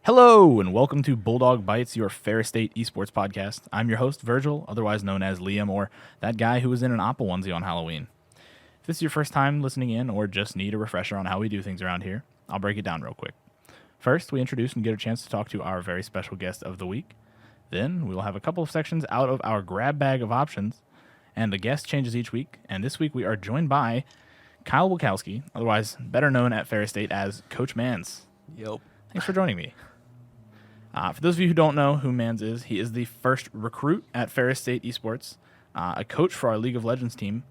Hello, and welcome to Bulldog Bytes, your Ferris State Esports Podcast. I'm your host, Virgil, otherwise known as Liam, or that guy who was in an Apple onesie on Halloween. If this is your first time listening in, or just need a refresher on how we do things around here, I'll break it down real quick. First, we introduce and get a chance to talk to our very special guest of the week. Then, we will have a couple of sections out of our grab bag of options, and the guest changes each week, and this week we are joined by Kyle Wilkowski, otherwise better known at Ferris State as Coach Mans. Yep. Thanks for joining me. For those of you who don't know who Mans is, he is the first recruit at Ferris State Esports, a coach for our League of Legends team,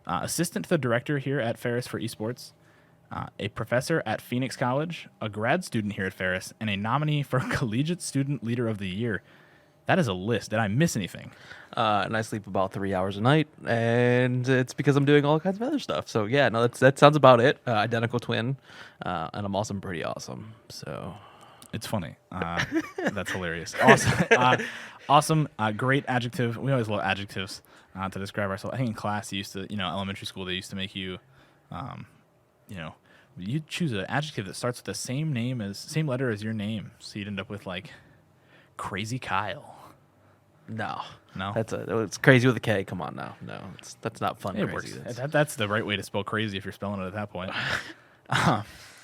assistant to the director here at Ferris for Esports, a professor at Phoenix College, a grad student here at Ferris, and a nominee for Collegiate Student Leader of the Year. That is a list. Did I miss anything? And I sleep about 3 hours a night, and it's because I'm doing all kinds of other stuff. So yeah, no, that sounds about it. Identical twin, and I'm also pretty awesome. So it's funny. That's hilarious. Awesome. Great adjective. We always love adjectives to describe ourselves. I think in class, elementary school, they used to make you, you choose an adjective that starts with the same letter as your name. So you'd end up with like Crazy Kyle. no, No? it's crazy with a K. Come on now, no, that's not fun. It crazy. works. That's the right way to spell crazy if you're spelling it at that point.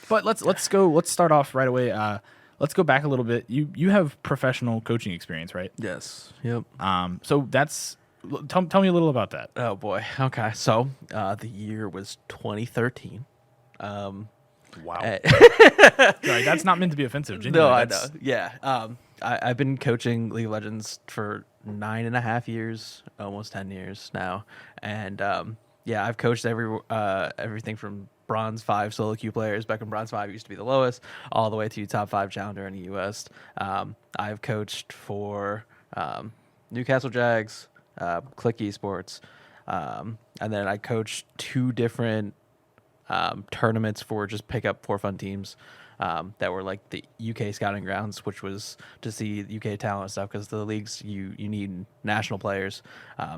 But let's start off right away. Let's go back a little bit. You have professional coaching experience, right? Yes. Yep. So tell me a little about that. Oh boy. Okay. So the year was 2013. Wow. eh, Sorry, that's not meant to be offensive. No, Genuinely, I know. Yeah. I've been coaching League of Legends for 9.5 years, almost 10 years now, and I've coached everything from Bronze 5 solo queue players. Back when Bronze 5 used to be the lowest, all the way to top 5 challenger in the U.S. I've coached for Newcastle Jags, Click Esports, and then I coached 2 different tournaments for just pick up for fun teams. That were like the UK scouting grounds, which was to see UK talent and stuff, because the leagues you need national players.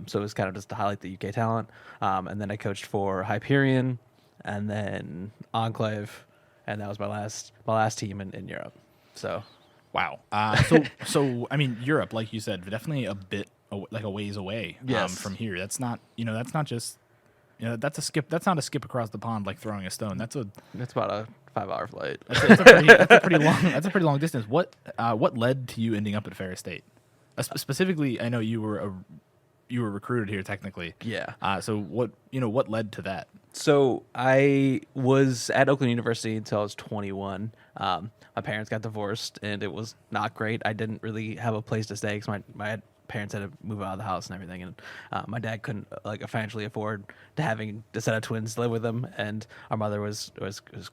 So it was kind of just to highlight the UK talent. And then I coached for Hyperion, and then Enclave, and that was my last team in Europe. So wow. So I mean, Europe, like you said, definitely a bit like a ways away from here. That's not just. That's a skip. That's not a skip across the pond like throwing a stone. That's about a 5-hour flight. That's a pretty long. That's a pretty long distance. What led to you ending up at Ferris State? Specifically, I know you were recruited here technically. Yeah. So what led to that? So I was at Oakland University until I was 21. My parents got divorced, and it was not great. I didn't really have a place to stay because my parents had to move out of the house and everything, and my dad couldn't financially afford to having a set of twins to live with him, and our mother was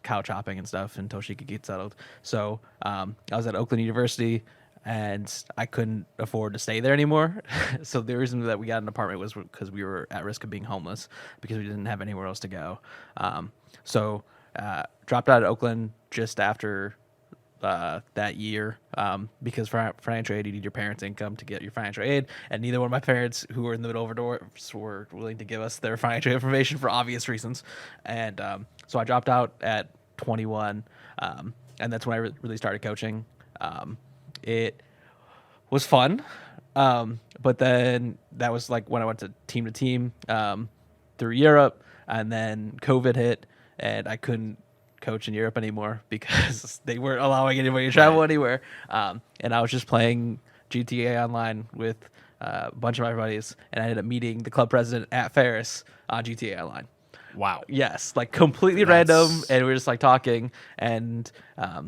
couch hopping and stuff until she could get settled. So I was at Oakland University, and I couldn't afford to stay there anymore. So the reason that we got an apartment was because we were at risk of being homeless because we didn't have anywhere else to go. So dropped out of Oakland just after that year, because for financial aid, you need your parents' income to get your financial aid, and neither one of my parents, who were in the middle of a divorce, were willing to give us their financial information for obvious reasons. And so I dropped out at 21, and that's when I really started coaching. It was fun, but then that was like when I went to team through Europe, and then COVID hit, and I couldn't coach in Europe anymore because they weren't allowing anybody to travel anywhere. And I was just playing GTA Online with a bunch of my buddies, and I ended up meeting the club president at Ferris on GTA Online. Wow. Yes, completely random, and we were just talking, and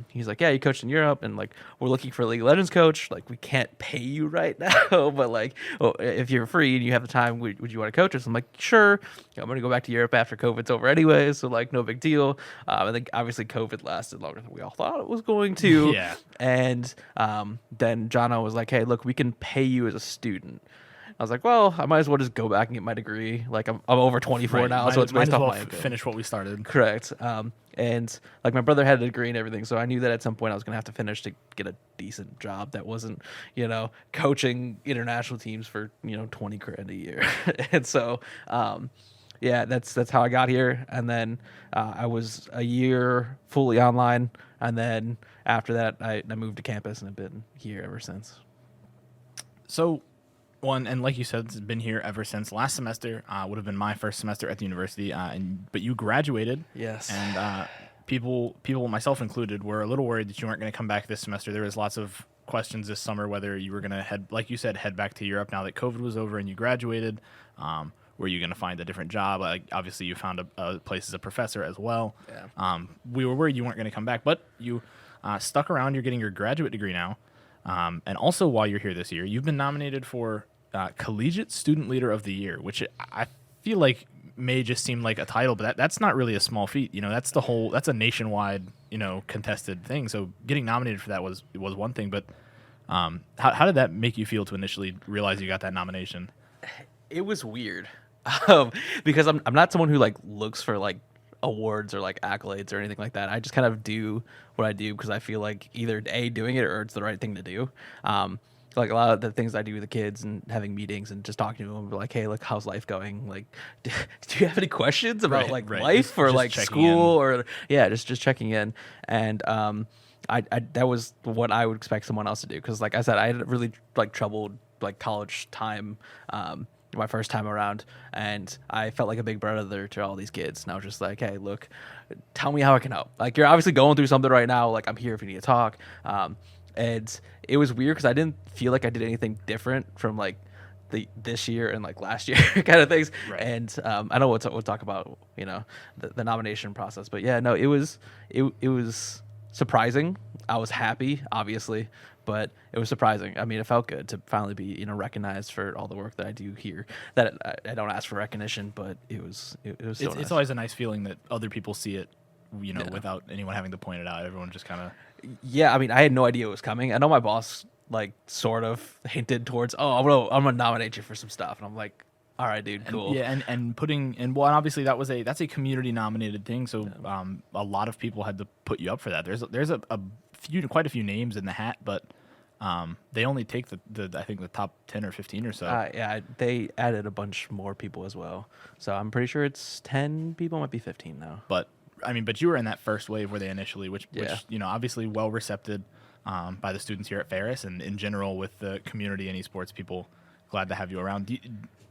he's like, "Yeah, you coached in Europe, and we're looking for a League of Legends coach. We can't pay you right now, but if you're free and you have the time, would you want to coach us?" I'm like, "Sure. I'm gonna go back to Europe after COVID's over anyway, so no big deal." I think obviously COVID lasted longer than we all thought it was going to. Yeah. And then Jono was like, "Hey, look, we can pay you as a student." I was like, well, I might as well just go back and get my degree. I'm over 24 now, so it's based off my income. Finish what we started. Correct. And my brother had a degree and everything, so I knew that at some point I was gonna have to finish to get a decent job that wasn't, coaching international teams for 20 grand a year. And so, that's how I got here. And then I was a year fully online, and then after that, I moved to campus and have been here ever since. So, one, and like you said, it's been here ever since. Last semester would have been my first semester at the university, but you graduated. Yes. And people, myself included, were a little worried that you weren't going to come back this semester. There was lots of questions this summer whether you were going to head, like you said, head back to Europe now that COVID was over and you graduated. Were you going to find a different job? Obviously, you found a place as a professor as well. Yeah. We were worried you weren't going to come back, but you stuck around. You're getting your graduate degree now. And also, while you're here this year, you've been nominated for Collegiate Student Leader of the Year, which I feel like may just seem like a title, but that's not really a small feat. That's a nationwide, contested thing. So getting nominated for that was one thing, but how did that make you feel to initially realize you got that nomination? It was weird because I'm not someone who like looks for like awards or like accolades or anything like that. I just kind of do what I do because I feel like either A, doing it or it's the right thing to do. Like a lot of the things I do with the kids and having meetings and just talking to them, like, hey, look, how's life going? Like, do you have any questions about right. life just, or just like school or just checking in. And I that was what I would expect someone else to do because, like I said, I had really like troubled like college time. My first time around, and I felt like a big brother to all these kids. And I was just like, hey, look, tell me how I can help. Like, you're obviously going through something right now. Like, I'm here if you need to talk. And it was weird because I didn't feel like I did anything different from like this year and like last year kind of things. Right. And I know we'll talk about the nomination process, but yeah, no, it was surprising. I was happy, obviously, but it was surprising. I mean, it felt good to finally be recognized for all the work that I do here. That I don't ask for recognition, but it was so nice. It's always a nice feeling that other people see it, without anyone having to point it out. Everyone just kind of. Yeah, I mean, I had no idea it was coming. I know my boss like sort of hinted towards, I'm gonna nominate you for some stuff, and I'm like, all right, dude, cool. And obviously that's a community nominated thing. So a lot of people had to put you up for that. There's quite a few names in the hat, but they only take the I think the top 10 or 15 or so. Yeah, they added a bunch more people as well. So I'm pretty sure it's 10 people, might be 15 now. But I mean, you were in that first wave where they initially, which obviously well received by the students here at Ferris and in general with the community and esports people. Glad to have you around.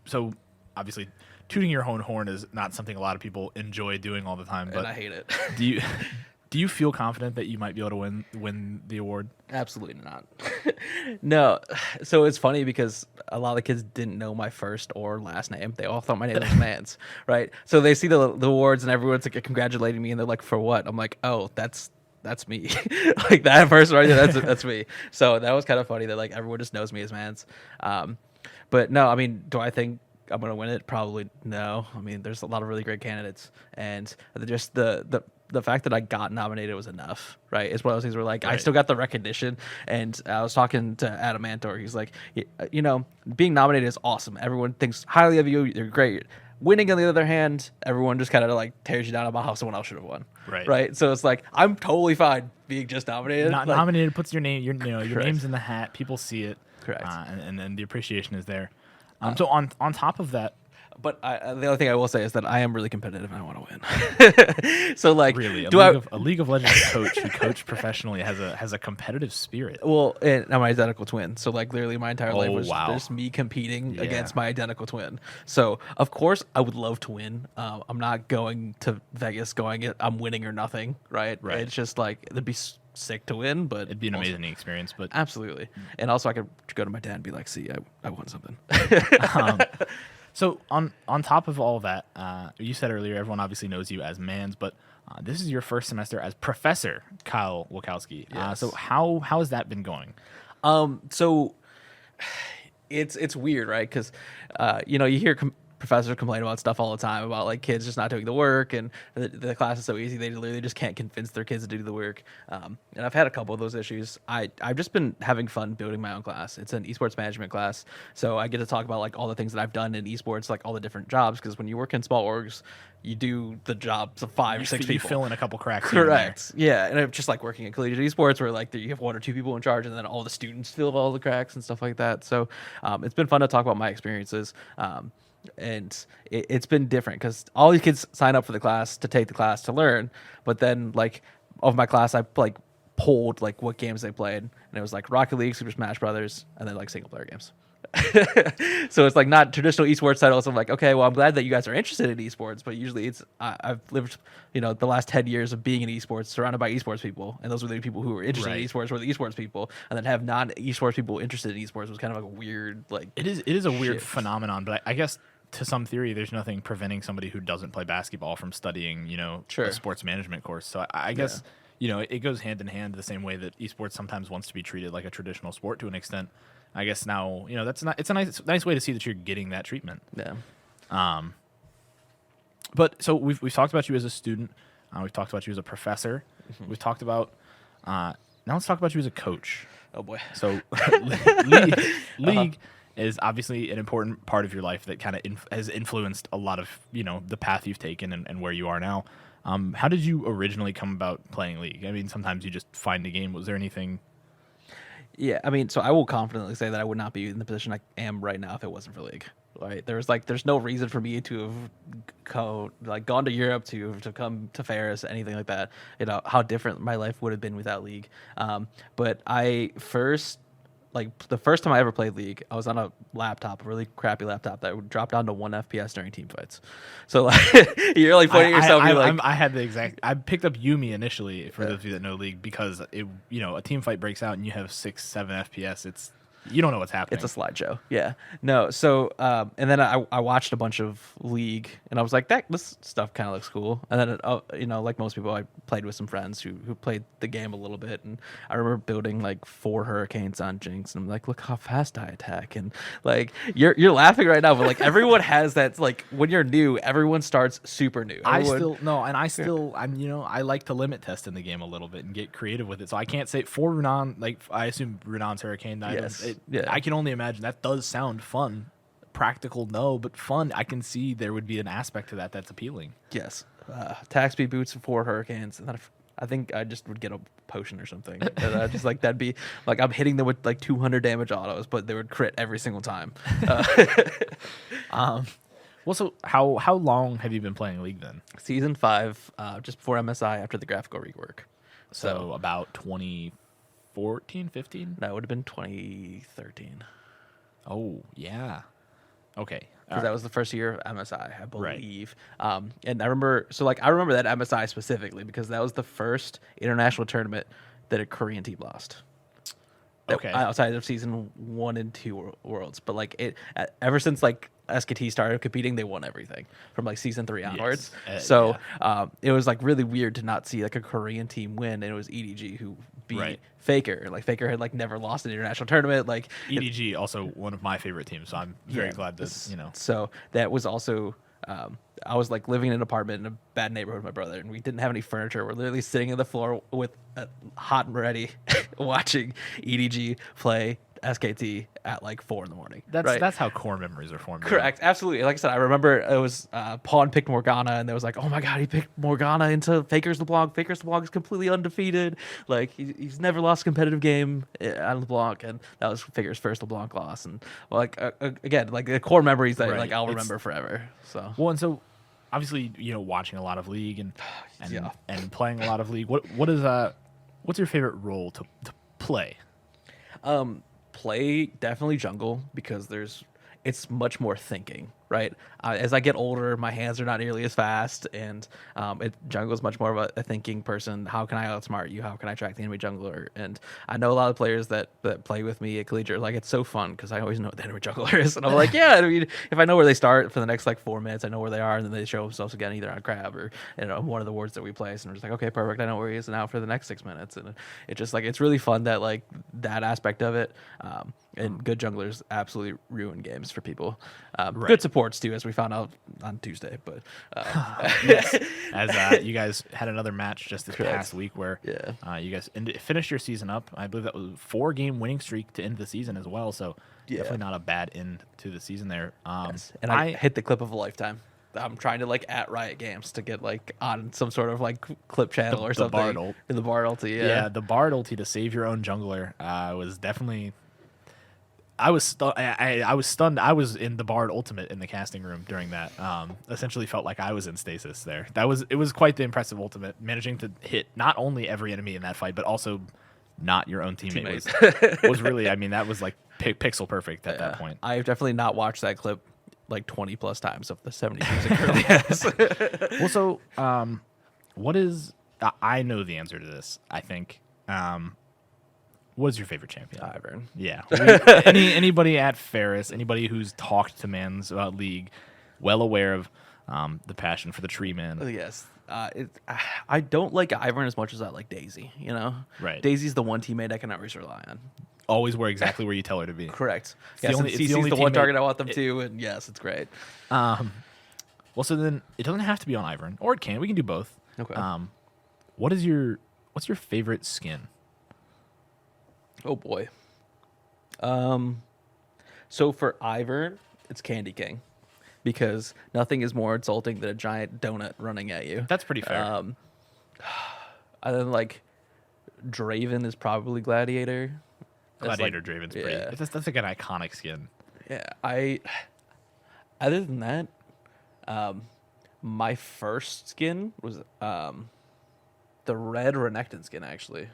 So obviously, tooting your own horn is not something a lot of people enjoy doing all the time. But and I hate it. Do you feel confident that you might be able to win the award? Absolutely not. No. So it's funny because a lot of the kids didn't know my first or last name. They all thought my name was Mance, right? So they see the awards and everyone's like congratulating me and they're like, for what? I'm like, oh, that's me. Like that person right there, that's me. So that was kind of funny that like everyone just knows me as Mance. But no, I mean, do I think I'm going to win it? Probably no. I mean, there's a lot of really great candidates, and just the fact that I got nominated was enough, right? It's one of those things where like I still got the recognition, and I was talking to Adam Antor. He's like, being nominated is awesome. Everyone thinks highly of you. You're great. Winning, on the other hand, everyone just kind of like tears you down about how someone else should have won. Right. So it's like I'm totally fine being just nominated. Nominated puts your name, your name's in the hat. People see it. Correct. And the appreciation is there. So on top of that. But the other thing I will say is that I am really competitive and I want to win. So like, really, a League of Legends coach who coached professionally has a competitive spirit. Well, and I'm my identical twin. So like, literally my entire life was wow. just me competing against my identical twin. So of course I would love to win. I'm not going to Vegas I'm winning or nothing. Right. It's just like it'd be sick to win, but it'd be an amazing experience. But absolutely, and also I could go to my dad and be like, "See, I won something." So on top of all that, you said earlier, everyone obviously knows you as Mans, but this is your first semester as Professor Kyle Wilkowski. Yes. So how has that been going? So it's weird, right? Because you hear professors complain about stuff all the time about like kids just not doing the work, and the class is so easy they literally just can't convince their kids to do the work. And I've had a couple of those issues. I've just been having fun building my own class. It's an esports management class, so I get to talk about like all the things that I've done in esports, like all the different jobs. Because when you work in small orgs, you do the jobs of 5 or 6 people. You fill in a couple cracks. Correct. Yeah, and just like working at collegiate esports, where like you have 1 or 2 people in charge, and then all the students fill all the cracks and stuff like that. So it's been fun to talk about my experiences. And it's been different because all these kids sign up for the class to take the class to learn, but then like of my class, I like polled like what games they played, and it was like Rocket League, Super Smash Brothers, and then like single player games. So it's like not traditional esports titles. I'm like, okay, well, I'm glad that you guys are interested in esports, but usually it's I've lived, the last 10 years of being in esports, surrounded by esports people, and those were the people who were interested in esports, were the esports people, and then have non-esports people interested in esports was kind of like a weird it is a weird phenomenon, but I guess to some theory, there's nothing preventing somebody who doesn't play basketball from studying, a sports management course. So I guess it goes hand in hand the same way that esports sometimes wants to be treated like a traditional sport to an extent. I guess now, it's a nice way to see that you're getting that treatment. Yeah. But so we've talked about you as a student. We've talked about you as a professor. Mm-hmm. We've talked about, now let's talk about you as a coach. Oh boy. So league is obviously an important part of your life that kind of has influenced a lot of, the path you've taken and where you are now. How did you originally come about playing league? I mean, sometimes you just find a game. Was there anything? Yeah, I mean, so I will confidently say that I would not be in the position I am right now if it wasn't for league. Right? There's no reason for me to have gone to Europe to come to Ferris, anything like that. How different my life would have been without league. But the first time I ever played League, I was on a laptop, a really crappy laptop that would drop down to 1 FPS during team fights. So you're like pointing at yourself. I picked up Yumi initially for those of you that know League because a team fight breaks out and you have 6-7 FPS. You don't know what's happening. It's a slideshow. Yeah. No. So, and then I watched a bunch of League, and I was like, this stuff kind of looks cool. And then, like most people, I played with some friends who played the game a little bit, and I remember building like 4 hurricanes on Jinx, and I'm like, look how fast I attack, and like you're laughing right now, but like everyone has that. Like when you're new, everyone starts super new. I like to limit test in the game a little bit and get creative with it. So I can't say for Runan, like I assume Runan's hurricane died. Yes. I can only imagine that does sound fun. Practical, no, but fun. I can see there would be an aspect to that that's appealing. Yes. Attack speed boots, 4 hurricanes, and then I think I just would get a potion or something. And just like that'd be like I'm hitting them with like 200 damage autos, but they would crit every single time. Well, so how long have you been playing League then? Season 5, just before MSI, after the graphical rework. So about 2014, 15? That would have been 2013. Oh, yeah. Okay. Because that was the first year of MSI, I believe. Right. And I remember that MSI specifically because that was the first international tournament that a Korean team lost. Okay. Outside of season 1 and 2 worlds. But like ever since like SKT started competing, they won everything from like season 3 onwards. Yes. It was like really weird to not see like a Korean team win, and it was EDG who beat Faker. Like Faker had like never lost an international tournament. Like EDG also one of my favorite teams, so I'm very glad that So that was also. I was like living in an apartment in a bad neighborhood with my brother, and we didn't have any furniture. We're literally sitting on the floor with hot and ready, watching EDG play SKT at like 4 a.m. That's how core memories are formed. Correct, absolutely. Like I said, I remember it was Pawn picked Morgana, and there was like, oh my god, he picked Morgana into Faker's LeBlanc. Faker's LeBlanc is completely undefeated. Like he's never lost a competitive game on LeBlanc, and that was Faker's first LeBlanc loss. And again, like the core memories that like I'll remember forever. And so obviously watching a lot of League and playing a lot of League. What's your favorite role to play? Play definitely jungle because it's much more thinking, right? As I get older, my hands are not nearly as fast, and jungle is much more of a thinking person. How can I outsmart you? How can I track the enemy jungler? And I know a lot of players that play with me at Collegiate. Like it's so fun because I always know what the enemy jungler is, and I'm like, yeah. I mean, if I know where they start for the next like 4 minutes, I know where they are, and then they show themselves again either on Crab or one of the wards that we place, and we're just like, okay, perfect. I know where he is now for the next 6 minutes, and it's just like it's really fun that like that aspect of it. And good junglers absolutely ruin games for people. Good supports too, as we found out on Tuesday. But yes, as you guys had another match just this past week where you guys finished your season up. I believe that was a 4-game winning streak to end the season as well. So definitely not a bad end to the season there. And I hit the clip of a lifetime. I'm trying to like at Riot Games to get like on some sort of like clip channel or something. Bard ult. The Bard ulti, yeah, the Bard ulti to save your own jungler was definitely. I was I was stunned. I was in the Bard Ultimate in the casting room during that. Essentially felt like I was in stasis there. It was quite the impressive Ultimate, managing to hit not only every enemy in that fight, but also not your own teammate. Was really, I mean, that was like pixel perfect at that point. I've definitely not watched that clip like 20 plus times of the 70 years it currently has. Well, so what is? I know the answer to this. I think. What's your favorite champion? Ivern. Yeah. Anybody at Ferris, anybody who's talked to Mans about League, well aware of the passion for the tree man. Yes. I don't like Ivern as much as I like Daisy, you know? Right. Daisy's the one teammate I can always rely on. Always exactly where you tell her to be. Correct. It's CC's the only the one teammate- target I want them to, and yes, it's great. Well, so then it doesn't have to be on Ivern, or it can. We can do both. Okay. What's your favorite skin? Oh boy. So for Ivern, it's Candy King, because nothing is more insulting than a giant donut running at you. That's pretty fair. And then like Draven is probably Gladiator. That's Gladiator like, Draven's yeah. great. That's like an iconic skin. Yeah, other than that, my first skin was the red Renekton skin, actually.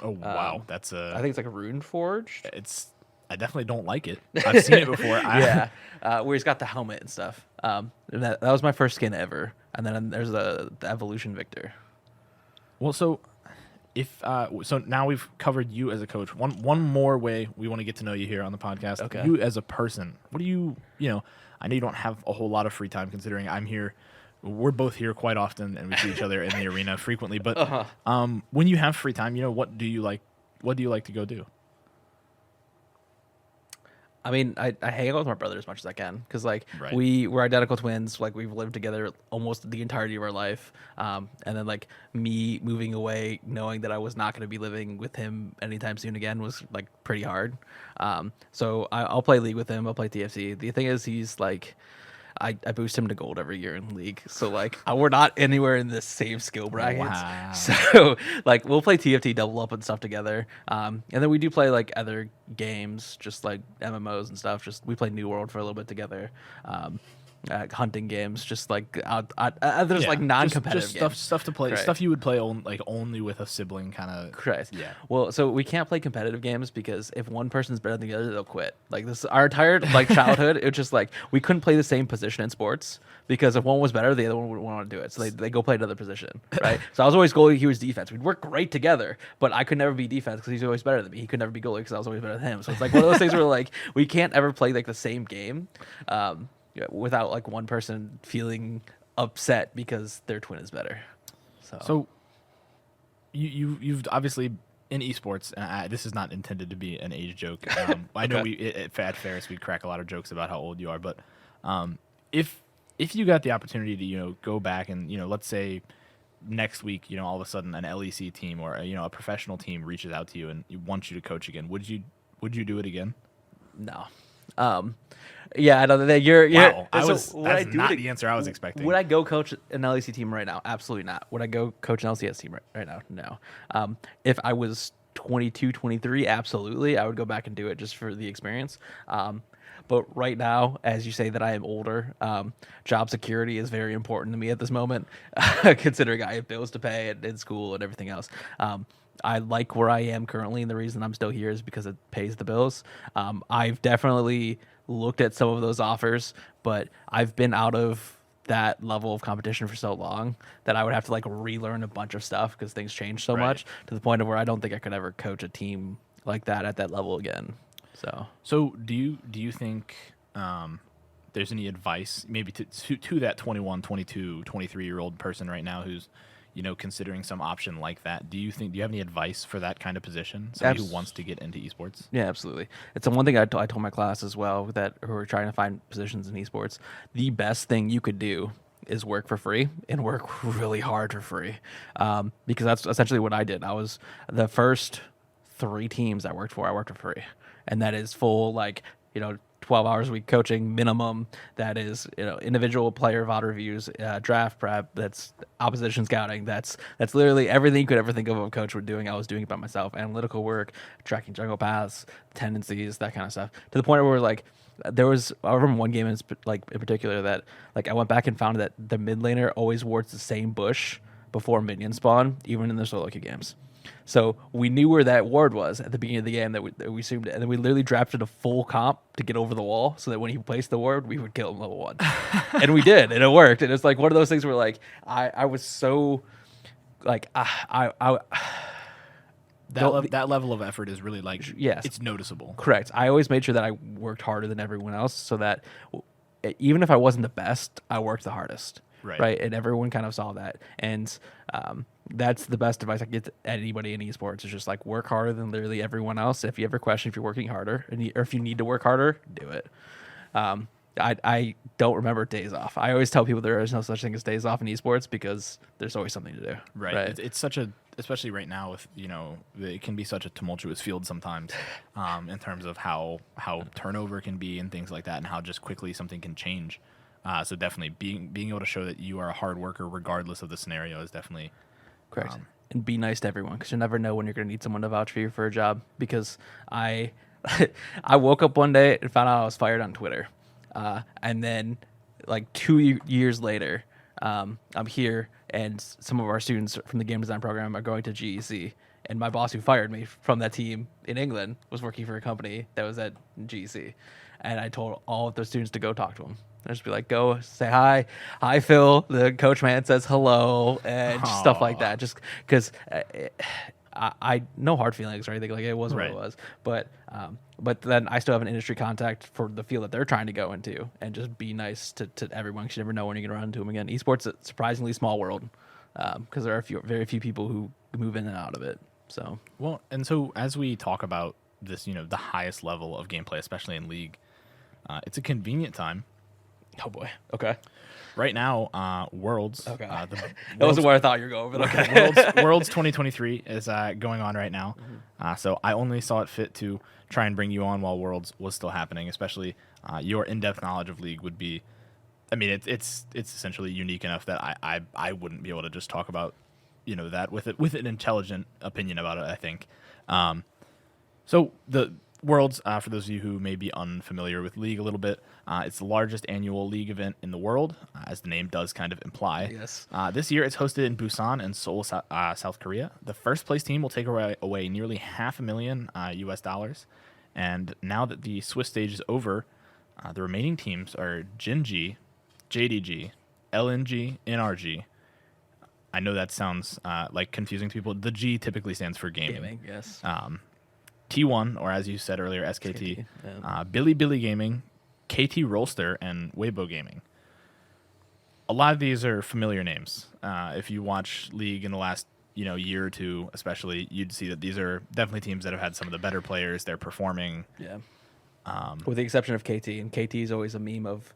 Oh wow, that's I think it's like a Rune Forged. I definitely don't like it. I've seen it before. Yeah, where he's got the helmet and stuff. And that was my first skin ever. And then there's the Evolution Victor. Well, so so now we've covered you as a coach. One more way we want to get to know you here on the podcast. Okay. You as a person. What do you know? I know you don't have a whole lot of free time, considering I'm here. We're both here quite often, and we see each other in the arena frequently. But when you have free time, what do you like? What do you like to go do? I mean, I hang out with my brother as much as I can, because like Right. we're identical twins. Like we've lived together almost the entirety of our life. And then like me moving away, knowing that I was not going to be living with him anytime soon again, was like pretty hard. So I'll play League with him. I'll play TFC. The thing is, he's like, I boost him to gold every year in League. So like we're not anywhere in the same skill brackets. Wow. So like we'll play TFT double up and stuff together. And then we do play like other games, just like MMOs and stuff. Just we play New World for a little bit together. Hunting games, just like there's like non-competitive just games. stuff to play, Right. stuff you would play only with a sibling kind of. Correct. Yeah. Well, so we can't play competitive games because if one person's better than the other, they'll quit. Like this, our entire like childhood, it's just like we couldn't play the same position in sports because if one was better, the other one would want to do it. So they go play another position, right? So I was always goalie, he was defense. We'd work great together, but I could never be defense because he's always better than me. He could never be goalie because I was always better than him. So it's like one of those things where like we can't ever play like the same game. Without like one person feeling upset because their twin is better. So you've obviously in esports, and this is not intended to be an age joke. I know at Ferris we'd crack a lot of jokes about how old you are, but if you got the opportunity to go back and let's say next week all of a sudden an LEC team or a professional team reaches out to you and wants you to coach again, would you do it again? No. Yeah, I know that you're. Wow, that's not the answer I was expecting. Would I go coach an LEC team right now? Absolutely not. Would I go coach an LCS team right now? No. If I was 22, 23, absolutely, I would go back and do it just for the experience. But right now, as you say that I am older, job security is very important to me at this moment, considering I have bills to pay and school and everything else. I like where I am currently, and the reason I'm still here is because it pays the bills. I've definitely looked at some of those offers, but I've been out of that level of competition for so long that I would have to like relearn a bunch of stuff because things change so much to the point of where I don't think I could ever coach a team like that at that level again. So do you think there's any advice maybe to that 21, 22, 23-year-old person right now who's considering some option like that? Do you have any advice for that kind of position? Somebody who wants to get into esports? Yeah, absolutely. It's the one thing I told my class as well who are trying to find positions in esports. The best thing you could do is work for free and work really hard for free, because that's essentially what I did. I was the first 3 teams I worked for free, and that is full 12 hours a week coaching minimum. That is, individual player VOD reviews, draft prep. That's opposition scouting. That's literally everything you could ever think of a coach would doing. I was doing it by myself. Analytical work, tracking jungle paths, tendencies, that kind of stuff. To the point where like there was, I remember one game in particular that like I went back and found that the mid laner always wards the same bush before minion spawn, even in the solo queue games. So we knew where that ward was at the beginning of the game that we assumed it. And then we literally drafted a full comp to get over the wall so that when he placed the ward, we would kill him level 1. And we did, and it worked. And it's like one of those things where like I was so like that level of effort is really like, yes, it's noticeable. Correct. I always made sure that I worked harder than everyone else so that even if I wasn't the best, I worked the hardest. Right. And everyone kind of saw that. And that's the best advice I get at anybody in esports is just like work harder than literally everyone else. If you ever question if you're working harder or if you need to work harder, do it. I don't remember days off. I always tell people there is no such thing as days off in esports because there's always something to do. Right. It's such a, especially right now with, it can be such a tumultuous field sometimes in terms of how turnover can be and things like that and how just quickly something can change. So definitely being able to show that you are a hard worker regardless of the scenario is definitely correct. And be nice to everyone because you never know when you're going to need someone to vouch for you for a job. Because I woke up one day and found out I was fired on Twitter, and then like 2 years later, I'm here and some of our students from the game design program are going to GEC. And my boss who fired me from that team in England was working for a company that was at GEC. And I told all of the students to go talk to him. I just be like, go say hi. Hi, Phil. The coach man says hello and just stuff like that. Just because I no hard feelings or anything. Like it was what it was. But then I still have an industry contact for the field that they're trying to go into and just be nice to everyone because you never know when you're going to run into them again. Esports is a surprisingly small world because there are very few people who move in and out of it. So well, and so as we talk about this, the highest level of gameplay, especially in League, it's a convenient time. Oh boy. Okay. Right now, Worlds. Okay. That wasn't where I thought you were going, but okay. Worlds 2023 is going on right now. So I only saw it fit to try and bring you on while Worlds was still happening. Especially your in-depth knowledge of League would be. I mean, it's essentially unique enough that I wouldn't be able to just talk about that with an intelligent opinion about it. I think. So the Worlds, for those of you who may be unfamiliar with League a little bit, it's the largest annual League event in the world, as the name does kind of imply. Yes. This year it's hosted in Busan and Seoul, South Korea. The first place team will take away nearly $500,000 US. And now that the Swiss stage is over, the remaining teams are Gen.G, JDG, LNG, NRG. I know that sounds like confusing to people. The G typically stands for gaming. Yes. T1, or as you said earlier, SKT, Billy Gaming, KT Rollster, and Weibo Gaming. A lot of these are familiar names. If you watch League in the last year or two, especially, you'd see that these are definitely teams that have had some of the better players. They're performing. Yeah. With the exception of KT, and KT is always a meme of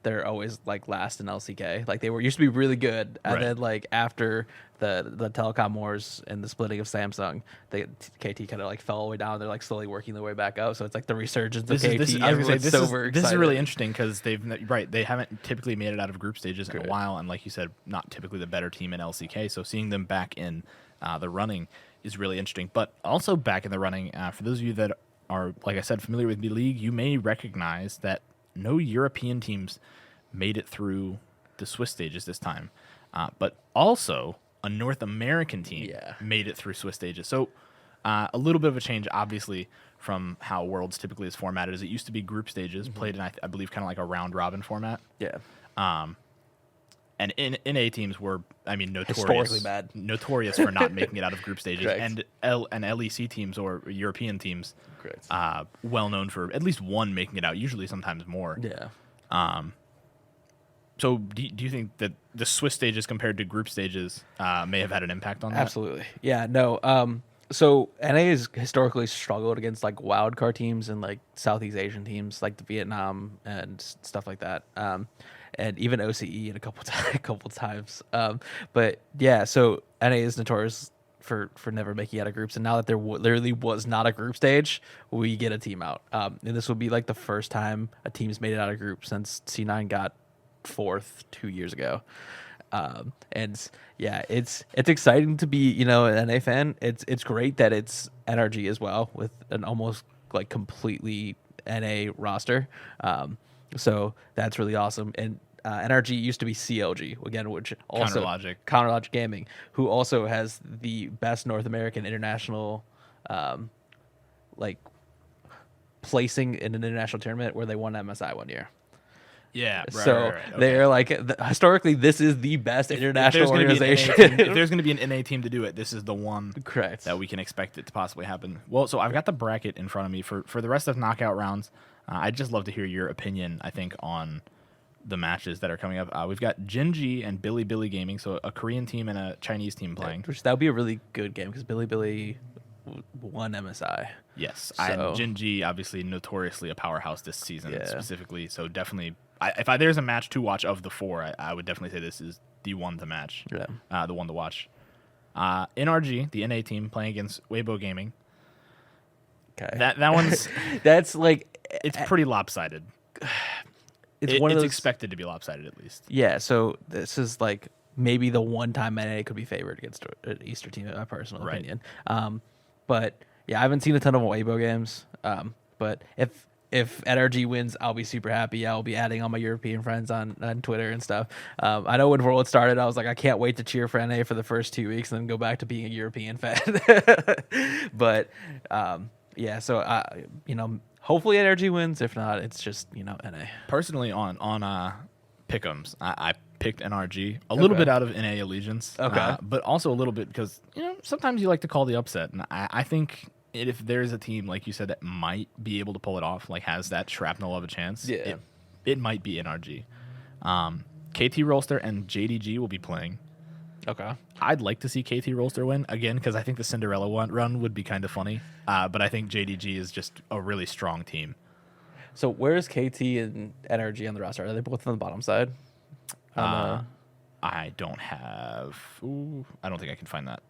they're always like last in LCK. Like they used to be really good, and then like after the telecom wars and the splitting of Samsung, KT kind of like fell all the way down. They're like slowly working their way back up. So it's like the resurgence of KT. This is really interesting because they haven't typically made it out of group stages in a while, and like you said, not typically the better team in LCK. So seeing them back in the running is really interesting. But also back in the running, for those of you that are, like I said, familiar with B-League, you may recognize that no European teams made it through the Swiss stages this time. But also, a North American team made it through Swiss stages. So a little bit of a change, obviously, from how Worlds typically is formatted. As it used to be group stages, played in, I believe, kind of like a round-robin format. Yeah. And NA teams were, historically bad, notorious for not making it out of group stages, and LEC teams or European teams, well known for at least one making it out, usually sometimes more. Yeah. So do you think that the Swiss stages compared to group stages may have had an impact on that? Absolutely. Yeah. No. So NA has historically struggled against like wildcard teams and like Southeast Asian teams like the Vietnam and stuff like that. And even OCE in a couple times. But yeah, so NA is notorious for never making out of groups, and now that there literally was not a group stage, we get a team out. And this will be like the first time a team's made it out of group since C9 got fourth 2 years ago. And yeah, it's exciting to be, an NA fan. It's great that it's NRG as well with an almost like completely NA roster. So that's really awesome. And NRG used to be CLG again, which also Counterlogic Gaming, who also has the best North American international, like placing in an international tournament where they won MSI one year. Yeah, right, so right. Okay. They're like historically, this is the best international organization. If there's going to be an NA team to do it, this is the one correct that we can expect it to possibly happen. Well, so I've got the bracket in front of me for the rest of knockout rounds. I'd just love to hear your opinion. I think on the matches that are coming up. We've got Jinji and Billy Gaming, so a Korean team and a Chinese team playing. Which that would be a really good game because Billy won MSI. Yes, so. and Jinji obviously notoriously a powerhouse this season specifically. So definitely. If there's a match to watch of the four, I would definitely say this is the one to match, the one to watch. NRG, the NA team, playing against Weibo Gaming. Okay, that one's that's like it's pretty lopsided. It's expected to be lopsided at least. Yeah, so this is like maybe the one time NA could be favored against an Easter team, in my personal opinion. But yeah, I haven't seen a ton of Weibo games. But if NRG wins, I'll be super happy. I'll be adding all my European friends on Twitter and stuff. I know when World started, I was like, I can't wait to cheer for NA for the first 2 weeks and then go back to being a European fan. But yeah, so hopefully NRG wins. If not, it's just NA. Personally, on pick'ems, I picked NRG a little bit out of NA allegiance, but also a little bit because sometimes you like to call the upset, and I think. If there's a team, like you said, that might be able to pull it off, like has that shrapnel of a chance, it might be NRG. KT Rolster and JDG will be playing. Okay. I'd like to see KT Rolster win, again, because I think the Cinderella run would be kind of funny. But I think JDG is just a really strong team. So where is KT and NRG on the roster? Are they both on the bottom side? I don't have. I don't think I can find that.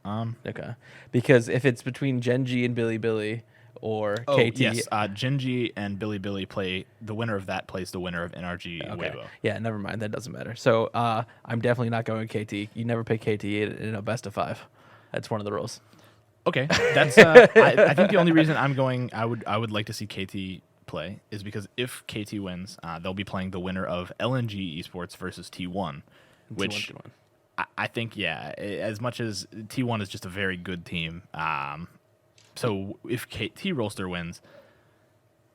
Okay, because if it's between Genji and Billy or KT, yes, Genji and Billy play. The winner of that plays the winner of NRG. Okay. Weibo. Yeah, never mind. That doesn't matter. So I'm definitely not going KT. You never pick KT in a best of 5. That's one of the rules. Okay, that's. I think the only reason I'm going, I would like to see KT play is because if KT wins, they'll be playing the winner of LNG Esports versus T1. Which I think, as much as T1 is just a very good team, so if KT Rolster wins,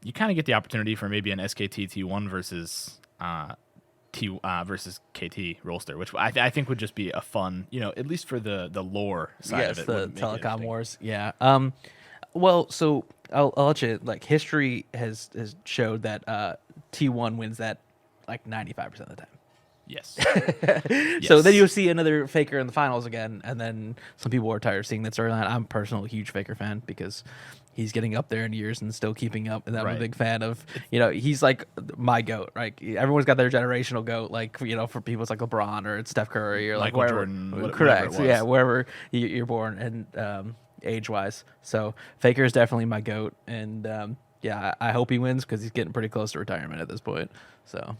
you kind of get the opportunity for maybe an SKT T1 versus versus KT Rolster, which I think would just be a fun, at least for the lore side of it. Yes, the telecom wars. Yeah. Well, so I'll let you. Like history has showed that T1 wins that like 95% of the time. Yes. So then you'll see another Faker in the finals again, and then some people are tired of seeing that storyline. I'm personally a huge Faker fan because he's getting up there in years and still keeping up, and I'm a big fan of, he's like my GOAT, right? Everyone's got their generational GOAT, like, for people it's like LeBron or it's Steph Curry or like wherever. Jordan, correct. So, yeah, wherever you're born and age-wise. So Faker is definitely my GOAT, and I hope he wins because he's getting pretty close to retirement at this point. So.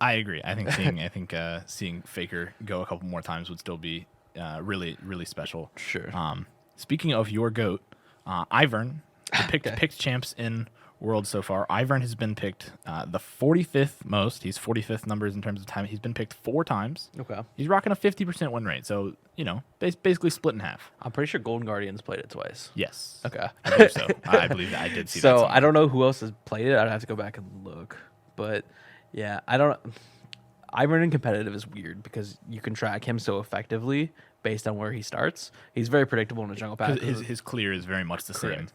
I agree. I think seeing Faker go a couple more times would still be really, really special. Sure. Speaking of your GOAT, Ivern, the picked champs in World so far. Ivern has been picked the 45th most. He's 45th numbers in terms of time. He's been picked 4 times. Okay. He's rocking a 50% win rate. So, basically split in half. I'm pretty sure Golden Guardians played it twice. Yes. Okay. I believe so. I believe that. I did see that. So I don't know who else has played it. I'd have to go back and look. But yeah, I don't. Ivern in competitive is weird because you can track him so effectively based on where he starts. He's very predictable in the jungle path. His clear is very much the same.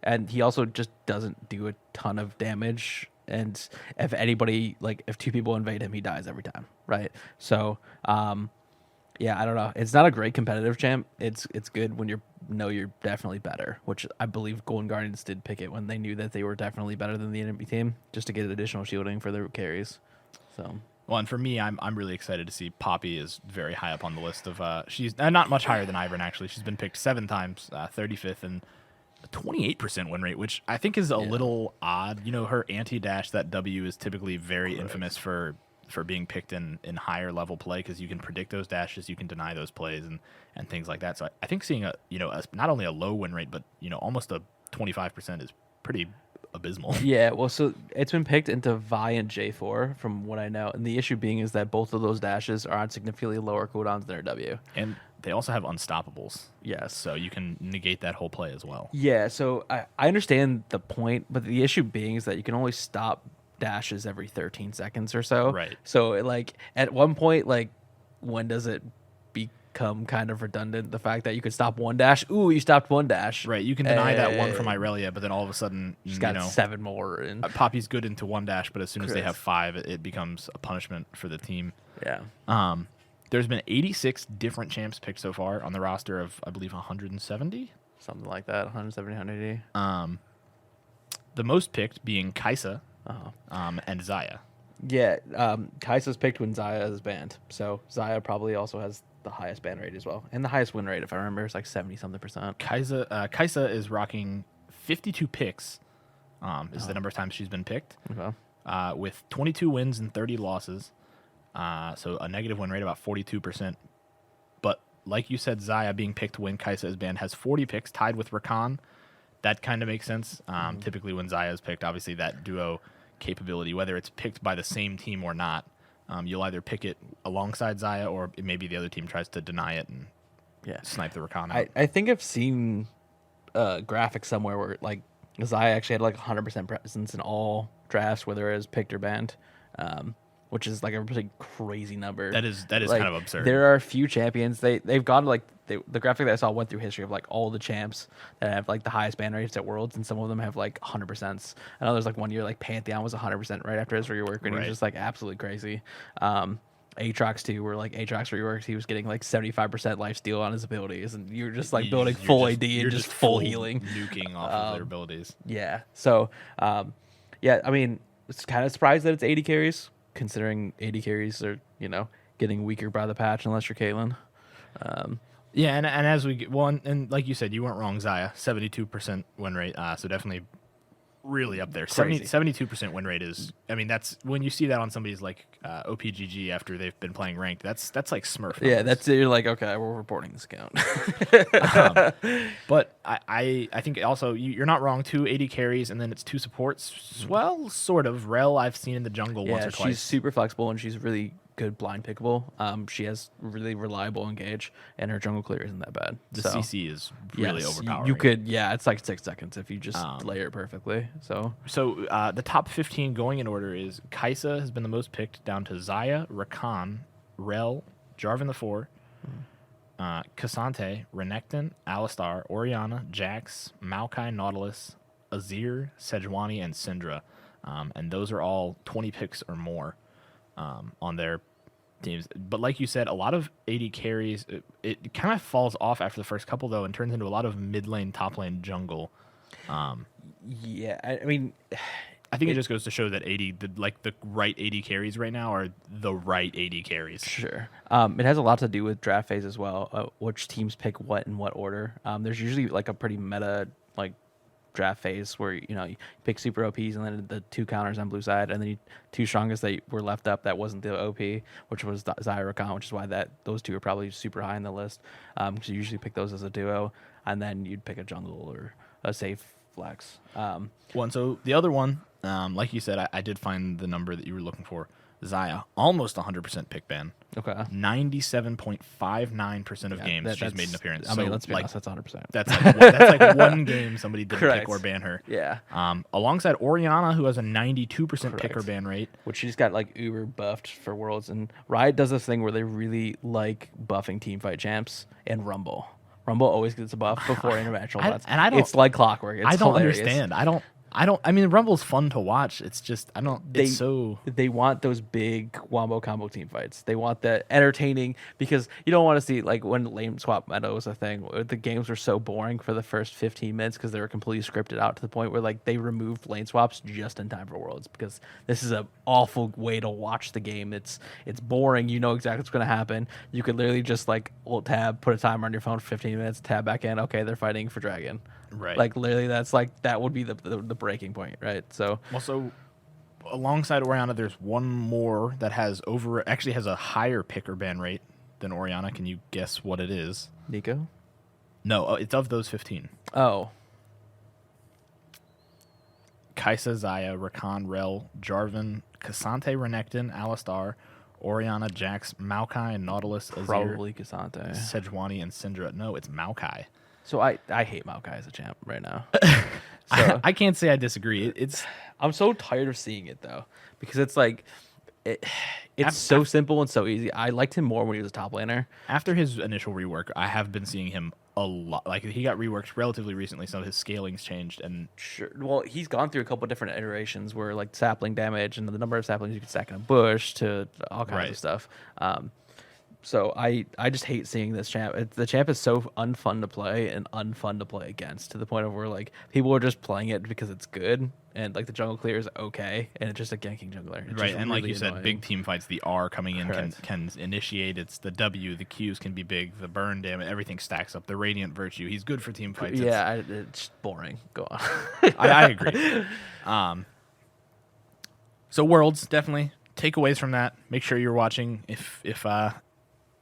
And he also just doesn't do a ton of damage. And if anybody, like if 2 people invade him, he dies every time, right? So, yeah, I don't know. It's not a great competitive champ. It's good when you're definitely better, which I believe Golden Guardians did pick it when they knew that they were definitely better than the enemy team, just to get additional shielding for their carries. So, Well, and for me, I'm really excited to see Poppy is very high up on the list of she's not much higher than Ivern actually. She's been picked 7 times, 35th and a 28% win rate, which I think is a little odd. You know, her anti-dash, that W, is typically very infamous for being picked in higher level play because you can predict those dashes, you can deny those plays and things like that. So I think seeing not only a low win rate, but almost a 25% is pretty abysmal. Yeah, well, so it's been picked into Vi and J4 from what I know, and the issue being is that both of those dashes are on significantly lower cooldowns than their W. And they also have unstoppables. Yes. So you can negate that whole play as well. Yeah, so I understand the point, but the issue being is that you can only stop dashes every 13 seconds or so. Right. So at one point, when does it become kind of redundant? The fact that you could stop one dash. Ooh, you stopped one dash. Right. You can deny that one from Irelia, but then all of a sudden, she's got 7 more. And Poppy's good into one dash, but as soon as they have 5, it becomes a punishment for the team. Yeah. There's been 86 different champs picked so far on the roster of, I believe, 170. Something like that, 170, 180. The most picked being Cacie and Zaya. Yeah, Kaisa's picked when Zaya is banned. So Zaya probably also has the highest ban rate as well. And the highest win rate, if I remember, is 70-something%. Cacie is rocking 52 picks, is the number of times she's been picked, with 22 wins and 30 losses. So a negative win rate, about 42%. But like you said, Zaya being picked when Cacie is banned has 40 picks, tied with Rakan. That kind of makes sense. Typically when Zaya is picked, obviously that duo capability, whether it's picked by the same team or not, you'll either pick it alongside Zaya or maybe the other team tries to deny it and snipe the Rakan out. I think I've seen a graphic somewhere where Zaya actually had 100% presence in all drafts, whether it was picked or banned. Which is a really crazy number. That is kind of absurd. There are a few champions. They've gone the graphic that I saw went through history of all the champs that have the highest ban rates at Worlds, and some of them have 100%. I know there's one year Pantheon was 100% right after his rework, and he was just absolutely crazy. Aatrox too, where Aatrox reworks, he was getting 75% lifesteal on his abilities, and you're just building full AD and just full healing, nuking off of their abilities. Yeah. So, I mean, it's kind of surprised that it's 80 carries. Considering 80 carries are, getting weaker by the patch unless you're Caitlyn. Yeah, and as we get and like you said, you weren't wrong, Zaya. 72% win rate, so definitely really up there. 72% win rate is, I mean, that's when you see that on somebody's OPGG after they've been playing ranked, that's like Smurf numbers. Yeah, that's it. You're okay, we're reporting this account. But I think also you're not wrong. 2 80 carries and then it's 2 supports. Well, sort of. Rel I've seen in the jungle once or twice. She's super flexible and she's really good blind pickable. She has really reliable engage, and her jungle clear isn't that bad. The CC is really overpowering. You could, it's 6 seconds if you just layer it perfectly. So the top 15 going in order is Cacie has been the most picked, down to Zaya, Rakan, Rel, Jarvan the 4, Cassante, Renekton, Alistar, Orianna, Jax, Maokai, Nautilus, Azir, Sejuani, and Syndra. And those are all 20 picks or more on their teams. But like you said, a lot of 80 carries, it kind of falls off after the first couple, though, and turns into a lot of mid lane, top lane jungle. I mean, I think it just goes to show that the right 80 carries right now are the right 80 carries. Sure. It has a lot to do with draft phase as well, which teams pick what in what order. There's usually a pretty meta draft phase where you pick super OPs and then the 2 counters on blue side, and then 2 strongest that were left up that wasn't the OP, which was Zaya Rakan, which is why those 2 are probably super high on the list, because you usually pick those as a duo, and then you'd pick a jungle or a safe flex. So the other one, like you said, I did find the number that you were looking for. Zaya, almost 100% pick ban. Okay. 97.59% of games she's made an appearance. I mean, let's be honest, that's 100%. That's one game somebody didn't pick or ban her. Yeah. Alongside Orianna, who has a 92% pick or ban rate. Which she just got uber buffed for Worlds. And Riot does this thing where they really like buffing teamfight champs and Rumble. Rumble always gets a buff before international. It's like clockwork. It's I don't hilarious. understand. I mean, Rumble's fun to watch. It's just They want those big wombo combo team fights. They want that entertaining, because you don't want to see, like, when lane swap meta was a thing, the games were so boring for the first 15 minutes because they were completely scripted out, to the point where, like, they removed lane swaps just in time for Worlds, because this is an awful way to watch the game. It's boring. You know exactly what's going to happen. You could literally just, like, alt tab, put a timer on your phone for 15 minutes, tab back in. Okay, they're fighting for Dragon. Right. Like, literally, that's like, that would be the breaking point, right? So also, alongside Orianna, there's one more that has a higher picker ban rate than Orianna. Can you guess what it is? Nico? No, it's of those 15. Oh. Kaisa, Zaya, Rakan, Rel, Jarvan, Cassante, Renekton, Alistar, Orianna, Jax, Maokai, Nautilus, Azir, Probably Cassante, Sejuani, and Syndra. No, it's Maokai. So I hate Maokai as a champ right now. So I can't say I disagree. I'm so tired of seeing it, though, because it's like it's so simple and so easy. I liked him more when he was a top laner. After his initial rework, I have been seeing him a lot. Like, he got reworked relatively recently. Some of his scaling's changed, and Sure. Well, he's gone through a couple different iterations where, like, sapling damage and the number of saplings you can stack in a bush to all kinds of stuff. So I just hate seeing this champ. The champ is so unfun to play and unfun to play against, to the point of where, like, people are just playing it because it's good, and, like, the jungle clear is okay, and it's just a ganking jungler. It's right. just And really like you said, annoying. big team fights, the R coming in Correct. can initiate. It's the W, the Qs can be big, the burn damage, everything stacks up. The Radiant Virtue, he's good for team fights. Yeah, it's boring. Go on. I agree. So Worlds, definitely takeaways from that. Make sure you're watching. If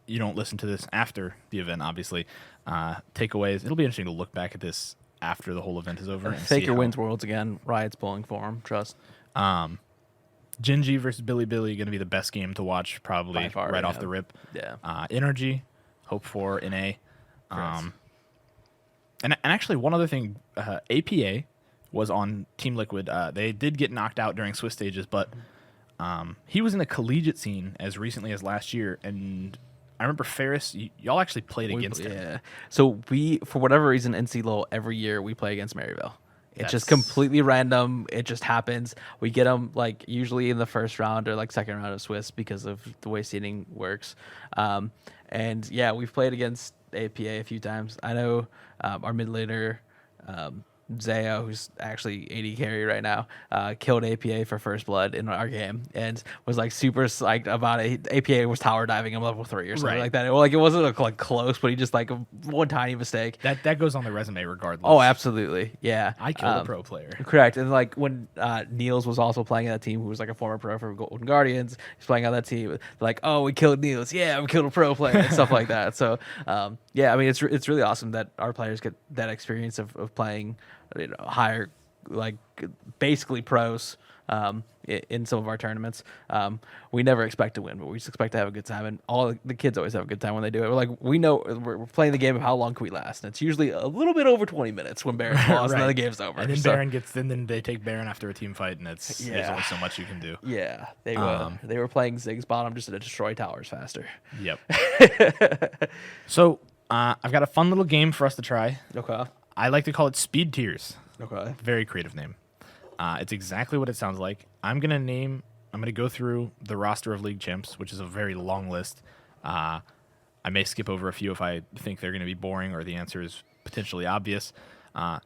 you don't listen to this after the event, obviously, takeaways. It'll be interesting to look back at this after the whole event is over. And Faker wins Worlds again. Riot's pulling for him. Trust. Genji versus Billy going to be the best game to watch, probably By far, right off yeah. the rip. Yeah. Energy, hope for in A. Correct. And actually, one other thing, APA was on Team Liquid. They did get knocked out during Swiss stages, but he was in the collegiate scene as recently as last year, and I remember Ferris, y'all actually played against him. Yeah. So we, for whatever reason, in CLO, every year we play against Maryville. It's just That's- completely random. It just happens. We get them, like, usually in the first round or, like, second round of Swiss, because of the way seeding works. And yeah, we've played against APA a few times. I know our mid laner, Zaya, who's actually AD carry right now, killed APA for first blood in our game, and was, like, super psyched about it. APA was tower diving him level 3 or something Right. like that. Like, it wasn't like close, but he just, like, one tiny mistake. That goes on the resume regardless. Oh, absolutely, yeah. I killed a pro player. Correct. And, like, when Niels was also playing on that team, who was, like, a former pro for Golden Guardians, he's playing on that team. Like, oh, we killed Niels. Yeah, we killed a pro player and stuff like that. So, yeah, I mean, it's really awesome that our players get that experience of playing, higher, like, basically pros in some of our tournaments. We never expect to win, but we just expect to have a good time. And all the kids always have a good time when they do it. We're like, we know we're playing the game of how long can we last. And it's usually a little bit over 20 minutes when Baron falls, and then the game's over. And then So- Baron then they take Baron after a team fight, and there's only so much you can do. Yeah, they were playing Ziggs bottom just to destroy towers faster. Yep. So I've got a fun little game for us to try. Okay. I like to call it Speed Tiers. Okay. Very creative name. It's exactly what it sounds like. I'm gonna go through the roster of league champs, which is a very long list. I may skip over a few if I think they're gonna be boring or the answer is potentially obvious. And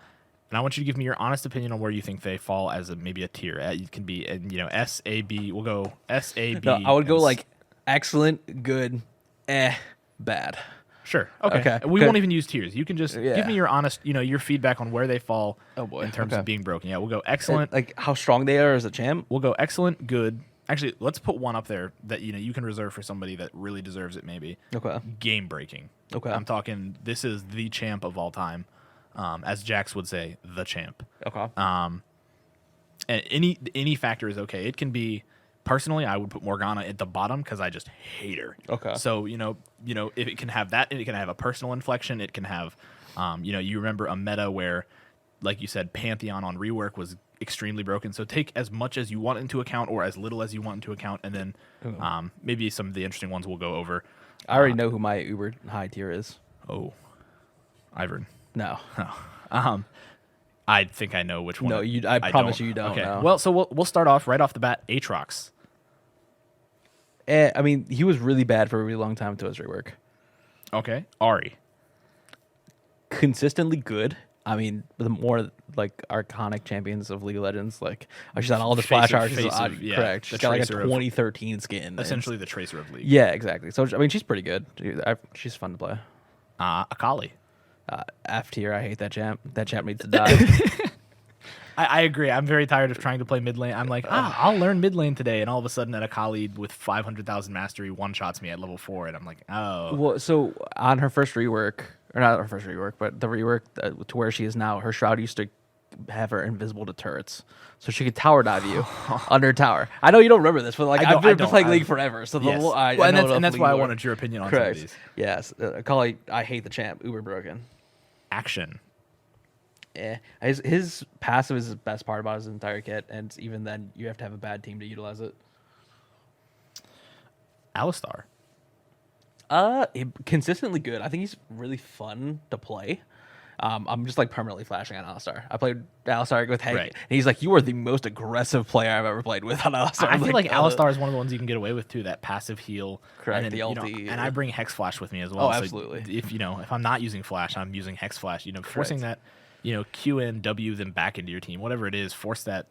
I want you to give me your honest opinion on where you think they fall as maybe a tier. It can be, S, A, B. We'll go S, A, B. No, I would go and like excellent, good, bad. Sure. Okay. Okay, We good. won't even use tiers. You can just give Yeah. me your honest, your feedback on where they fall Oh, boy. in terms Okay. of being broken. Yeah, we'll go excellent. Like how strong they are as a champ. We'll go excellent, good. Actually, let's put one up there that you can reserve for somebody that really deserves it. Maybe Okay. game breaking. Okay. I'm talking. This is the champ of all time, as Jax would say, the champ. Okay. And any factor is okay. It can be. Personally, I would put Morgana at the bottom because I just hate her. Okay. So if it can have that, it can have a personal inflection. It can have, you remember a meta where, like you said, Pantheon on rework was extremely broken. So take as much as you want into account or as little as you want into account, and then maybe some of the interesting ones we'll go over. I already know who my uber high tier is. Oh, Ivern. No. I think I know which one. No, I promise don't. you don't. Okay. No. Well, so we'll start off right off the bat. Aatrox. I mean, he was really bad for a really long time until his rework. Okay. Ari. Consistently good. I mean, the more like iconic champions of League of Legends, like she's on all the splash arts. Correct. She's got like a 2013 skin. Essentially the Tracer of League. Yeah, exactly. So I mean, she's pretty good. She's fun to play. Akali. F tier. I hate that champ. That champ needs to die. I agree. I'm very tired of trying to play mid lane. I'm like, I'll learn mid lane today, and all of a sudden, an Akali with 500,000 mastery one-shots me at level 4, and I'm like, oh. Well, so on her first rework, or not her first rework, but the rework to where she is now, her shroud used to have her invisible to turrets, so she could tower dive you under a tower. I know you don't remember this, but like I've been playing League forever, so yes. And that's why I wanted your opinion on some of these. Yes, Akali, I hate the champ. Uber broken. Action. Yeah, his passive is the best part about his entire kit, and even then, you have to have a bad team to utilize it. Alistar. Consistently good. I think he's really fun to play. I'm just like permanently flashing on Alistar. I played Alistar with Hank, and he's like, "You are the most aggressive player I've ever played with on Alistar." I feel like Alistar is one of the ones you can get away with too. That passive heal, correct? And then, the ulti, and I bring Hex Flash with me as well. Oh, absolutely. So if I'm not using Flash, I'm using Hex Flash. Forcing that. Q in, W, then back into your team. Whatever it is, force that,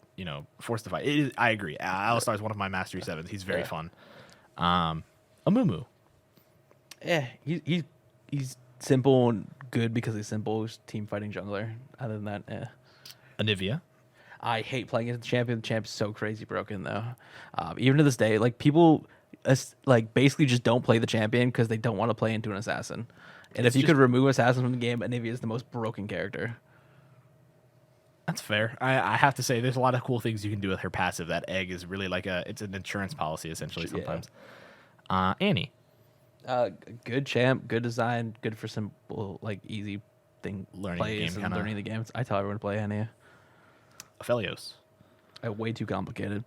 force the fight. I agree. Alistar is one of my Mastery 7s. He's very fun. Amumu. Yeah, he's simple and good because he's simple. He's team fighting jungler. Other than that, Anivia. I hate playing against the champion. The champ's so crazy broken, though. Even to this day, like, people basically just don't play the champion because they don't want to play into an assassin. And if you could remove assassin from the game, Anivia is the most broken character. That's fair. I have to say, there's a lot of cool things you can do with her passive. That egg is really like it's an insurance policy, essentially, sometimes. Yeah. Annie. Good champ, good design, good for simple, like, easy thing learning plays the game, and learning the games. I tell everyone to play Annie. Aphelios. Way too complicated.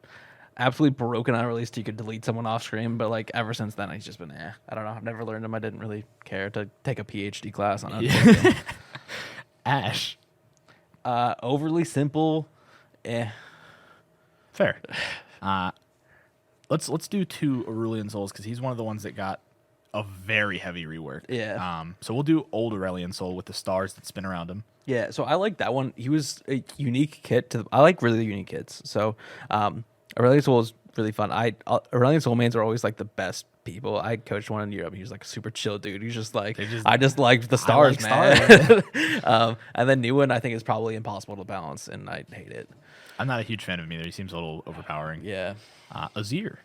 Absolutely broken on release. You could delete someone off screen, but like ever since then, he's just been I don't know. I've never learned him. I didn't really care to take a PhD class on it. Yeah. Ash. Overly simple. Fair. Let's do 2 Aurelian Souls because he's one of the ones that got a very heavy rework. Yeah. So we'll do old Aurelian Soul with the stars that spin around him. Yeah. So I like that one. He was a unique kit. I like really unique kits. So Aurelian Soul is really fun. Aurelian Soul mains are always like the best people. I coached one in Europe. He was like a super chill dude. He's just like, I just liked the stars, man. And then new one I think is probably impossible to balance, and I hate it. I'm not a huge fan of him either. He seems a little overpowering. Yeah. Azir.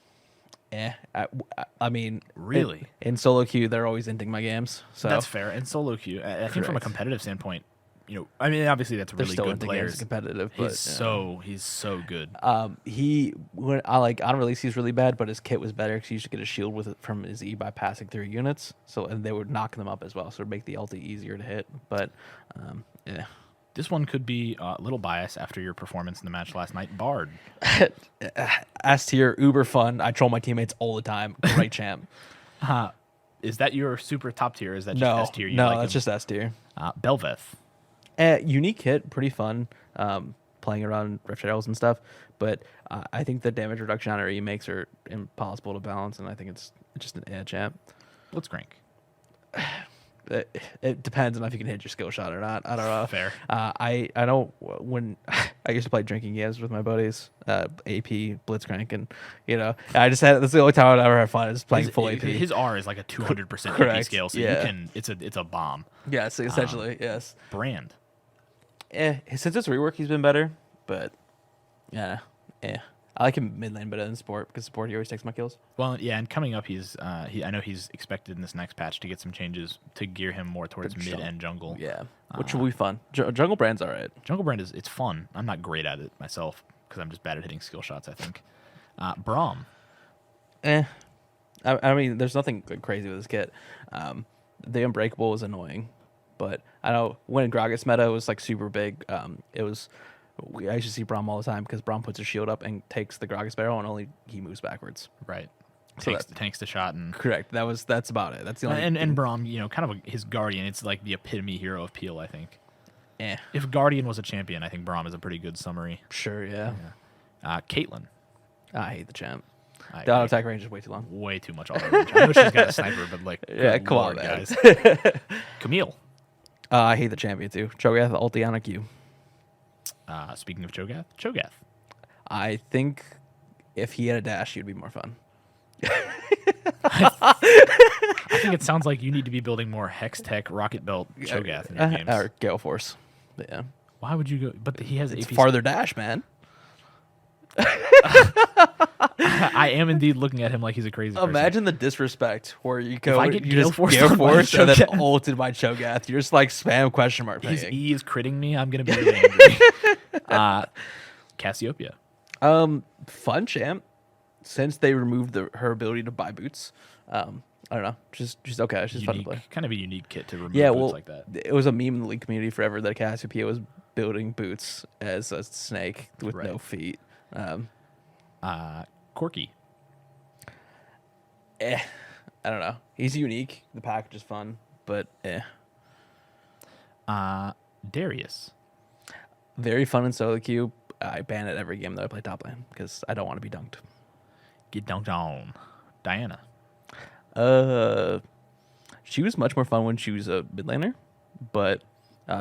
I mean, really, in solo queue, they're always ending my games. So that's fair. In solo queue, I think from a competitive standpoint, I mean, obviously that's really good players. Competitive, but he's so good. On release he's really bad, but his kit was better because he used to get a shield with it from his E by passing through units. And they would knock them up as well, so it would make the ulti easier to hit. But yeah. This one could be a little biased after your performance in the match last night. Bard. S tier, uber fun. I troll my teammates all the time. Great champ. Is that your super top tier? Or is that just S tier? No, that's just S tier. Belveth. Unique hit, pretty fun. Playing around Rift Heralds and stuff, but I think the damage reduction on her E makes her impossible to balance, and I think it's just an champ. Blitzcrank. It depends on if you can hit your skill shot or not. I don't know. Fair. I know when I used to play drinking games with my buddies, AP Blitzcrank, and I just had that's the only time I'd ever have fun is playing full AP. His R is like a 200% AP scale, so you can. It's a bomb. Yes, essentially, yes. Brand. Since it's rework, he's been better, but yeah. I like him mid lane better than support because support he always takes my kills. Well, yeah, and coming up, I know he's expected in this next patch to get some changes to gear him more towards mid and jungle. Yeah, which will be fun. Jungle Brand's all right. Jungle Brand it's fun. I'm not great at it myself because I'm just bad at hitting skill shots, I think. Braum. I mean, there's nothing crazy with this kit. The Unbreakable is annoying, but I know when Gragas meta was like super big, it was. I used to see Braum all the time because Braum puts his shield up and takes the Gragas barrel, and only he moves backwards. Right. So Tanks the shot and correct. That's about it. That's the only and Braum, kind of his guardian. It's like the epitome hero of Peel, I think. If Guardian was a champion, I think Braum is a pretty good summary. Sure, yeah. Caitlyn. I hate the champ. I The auto agree. attack range is way too long. Way too much auto range. I know she's got a sniper, but like, Yeah, good come Lord, on, man. guys. Camille. I hate the champion too. Cho'Gath, ulti on a Q. Speaking of Cho'Gath. I think if he had a dash, he'd be more fun. I think it sounds like you need to be building more Hex Tech Rocket Belt Cho'Gath in your games. Or Gale Force. But yeah. Why would you go? But he has It's AP. farther dash, man. I am indeed looking at him like he's a crazy person. Imagine the disrespect where you go, I get you Gale just Forced Gale on my Force and then Cho'Gath. ulted by Cho'Gath. You're just like spam question mark His pinging. E is critting me. I'm gonna be really angry. Cassiopeia. Fun champ. Since they removed her ability to buy boots, I don't know. She's okay. She's fun to play. Kind of a unique kit to remove Yeah, boots well, like that. it was a meme in the league community forever that Cassiopeia was building boots as a snake with Right. no feet. Corky. I don't know. He's unique. The package is fun, but Darius. very fun in solo queue. I ban it every game that I play top lane because I don't want to be dunked. Get dunked on. Diana. She was much more fun when she was a mid laner, but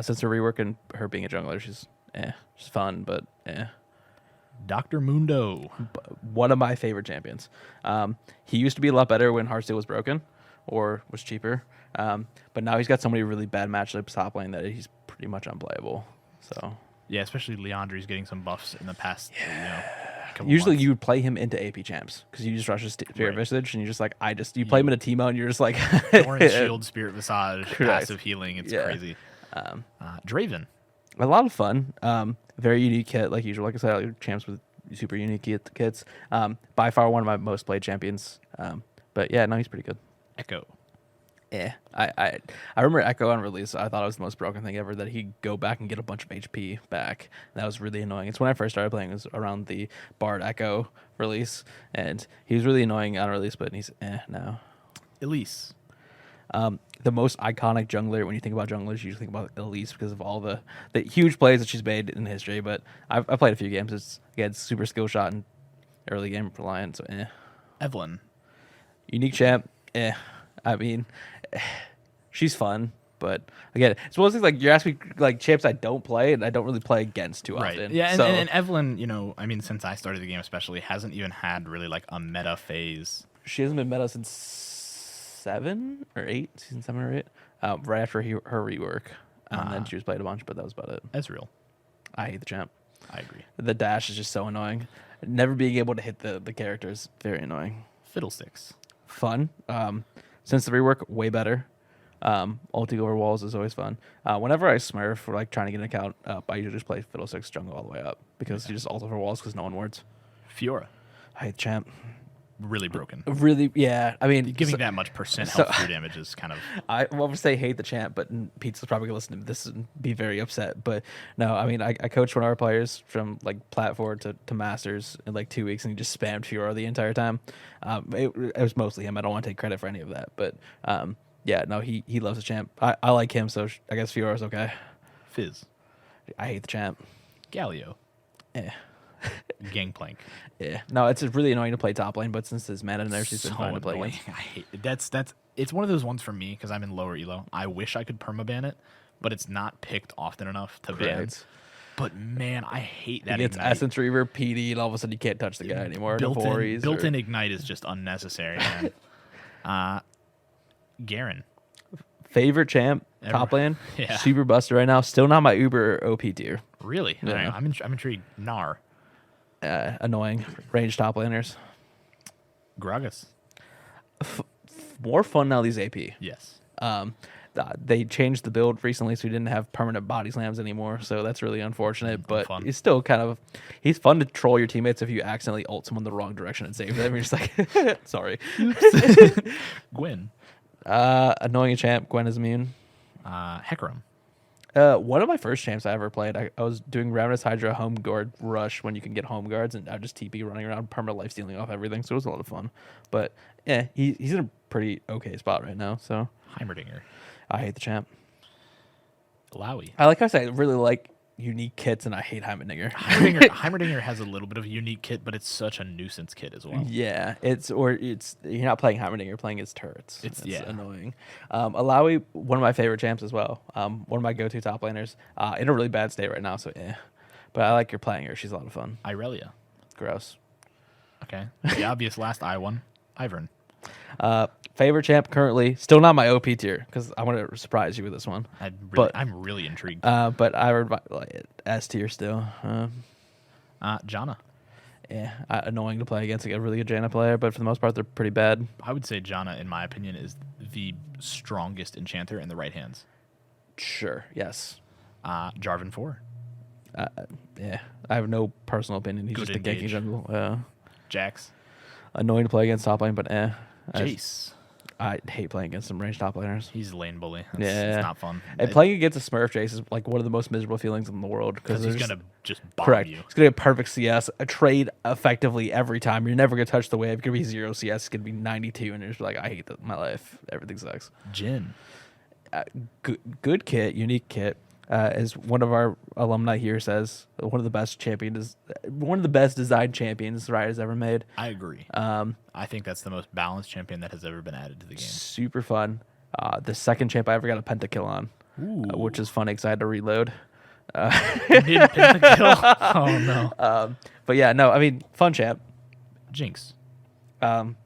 since her rework and her being a jungler, she's fun, but Dr. Mundo. One of my favorite champions. He used to be a lot better when Heartsteel was broken or was cheaper, but now he's got so many really bad matchups top lane that he's pretty much unplayable. So Yeah, especially Leandri's getting some buffs in the past. Couple usually months. you would play him into AP champs because you just rush his Spirit Right. Visage and you're just like you play him in a Teemo and you're just like Orange Shield, Spirit Visage, Correct. passive healing. It's Yeah. crazy. Draven. A lot of fun. Very unique kit, like usual. Like I said, I like champs with super unique kits. By far one of my most played champions. But yeah, no, he's pretty good. Echo. I remember Echo on release. I thought it was the most broken thing ever that he'd go back and get a bunch of HP back. That was really annoying. It's when I first started playing. It was around the Bard Echo release, and he was really annoying on release. But he's now. Elise. The most iconic jungler, when you think about junglers, you usually think about Elise because of all the huge plays that she's made in history. But I've played a few games. It's again super skill shot and early game reliant. So Evelyn. unique champ. I mean, she's fun, but again, it's one of those things like you're asking me like champs I don't play and I don't really play against too Right. often. Yeah, and, so, and Evelyn, I mean, since I started the game especially, hasn't even had really like a meta phase. she hasn't been meta since 7 or 8, season 7 or 8, right after her rework. And then she was played a bunch, but that was about it. Ezreal. I hate the champ. I agree. The dash is just so annoying. Never being able to hit the characters, very annoying. Fiddlesticks. Fun. Since the rework, way better. Ulti over walls is always fun. Whenever I smurf for like trying to get an account up, I usually just play Fiddlesticks jungle all the way up because you just ult over walls because no one wards. Fiora. I hate the champ. Really broken. Really, yeah. I mean, Giving that much percent health through damage is kind of... I would say hate the champ, but Pete's probably gonna listen to this and be very upset. But no, I mean, I coached one of our players from like Plat 4 to Masters in like 2 weeks, and he just spammed Fiora the entire time. It was mostly him. I don't want to take credit for any of that, but yeah, no, he loves the champ. I like him, so I guess Fiora's okay. Fizz. I hate the champ. Galio. Gangplank. Yeah, no, it's just really annoying to play top lane, but since his mana in there, she's been fun to play annoying. against. I hate it. That's it's one of those ones for me because I'm in lower elo. I wish I could permaban it, but it's not picked often enough to ban. Correct. But man, I hate He that gets Ignite. Essence Reaver, PD, and all of a sudden you can't touch the guy anymore. Built-in Built-in Ignite is just unnecessary, man. Garen. Favorite champ, top lane, Yeah. super busted right now. Still not my Uber OP tier. Really? Yeah. All right, I'm intrigued. Gnar. Annoying range top laners. Gragas. More fun now. These AP. Yes. They changed the build recently, so he didn't have permanent body slams anymore. So that's really unfortunate. But Fun. he's still he's fun to troll your teammates if you accidentally ult someone the wrong direction and save them. You're just like, sorry. Gwen. Annoying champ. Gwen is immune. Hecarim. One of my first champs I ever played, I was doing Ravenous Hydra home guard rush when you can get home guards, and I just TP running around, perma life stealing off everything. So it was a lot of fun. But yeah, he's in a pretty okay spot right now. So Heimerdinger. I hate the champ. Lowy. I like how I say I really like unique kits, and I hate Heimerdinger. Heimerdinger has a little bit of a unique kit, but it's such a nuisance kit as well. Yeah, you're not playing Heimerdinger, you're playing his turrets. It's annoying. Alawi, one of my favorite champs as well. One of my go-to top laners. In a really bad state right now, so yeah. But I like your playing her. She's a lot of fun. Irelia. Gross. Okay. The obvious last I one. Ivern. Favorite champ currently, still not my OP tier because I want to surprise you with this one. I'm really intrigued. But I would like S tier still. Janna. Yeah, annoying to play against a really good Janna player, but for the most part they're pretty bad. I would say Janna, in my opinion, is the strongest enchanter in the right hands. Sure. Yes. Jarvan 4. Yeah, I have no personal opinion. He's Good just a ganky jungle. Jax. Annoying to play against top lane, but Jace. I hate playing against some ranged top laners. He's a lane bully. It's not fun. And playing against a Smurf Jace is like one of the most miserable feelings in the world because he's gonna just bomb correct. you. He's gonna get perfect CS, a trade effectively every time. You're never gonna touch the wave. It's gonna be 0 CS. It's gonna be 92, and you're just like, I hate my life. Everything sucks. Jhin. Good kit, unique kit. As one of our alumni here says, one of the best designed champions Riot has ever made. I agree. I think that's the most balanced champion that has ever been added to the game. Super fun. The second champ I ever got a pentakill on, which is funny because I had to reload. You did pentakill? Oh no. But yeah, no, I mean, fun champ. Jinx. One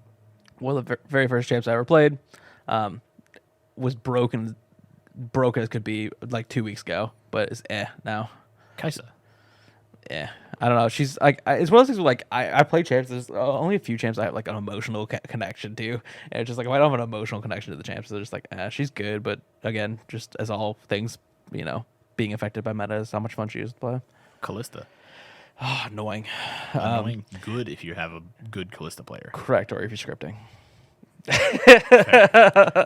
of the very first champs I ever played. Was broken as could be like 2 weeks ago, but it's now. Cacie. Yeah, I don't know. She's like, it's one of those things where like I play champs. There's only a few champs I have like an emotional connection to, and it's just like if I don't have an emotional connection to the champs, they're just like, she's good, but again, just as all things, being affected by meta is how much fun she is to play. Kalista. Oh, annoying. Good if you have a good Kalista player. Correct, or if you're scripting.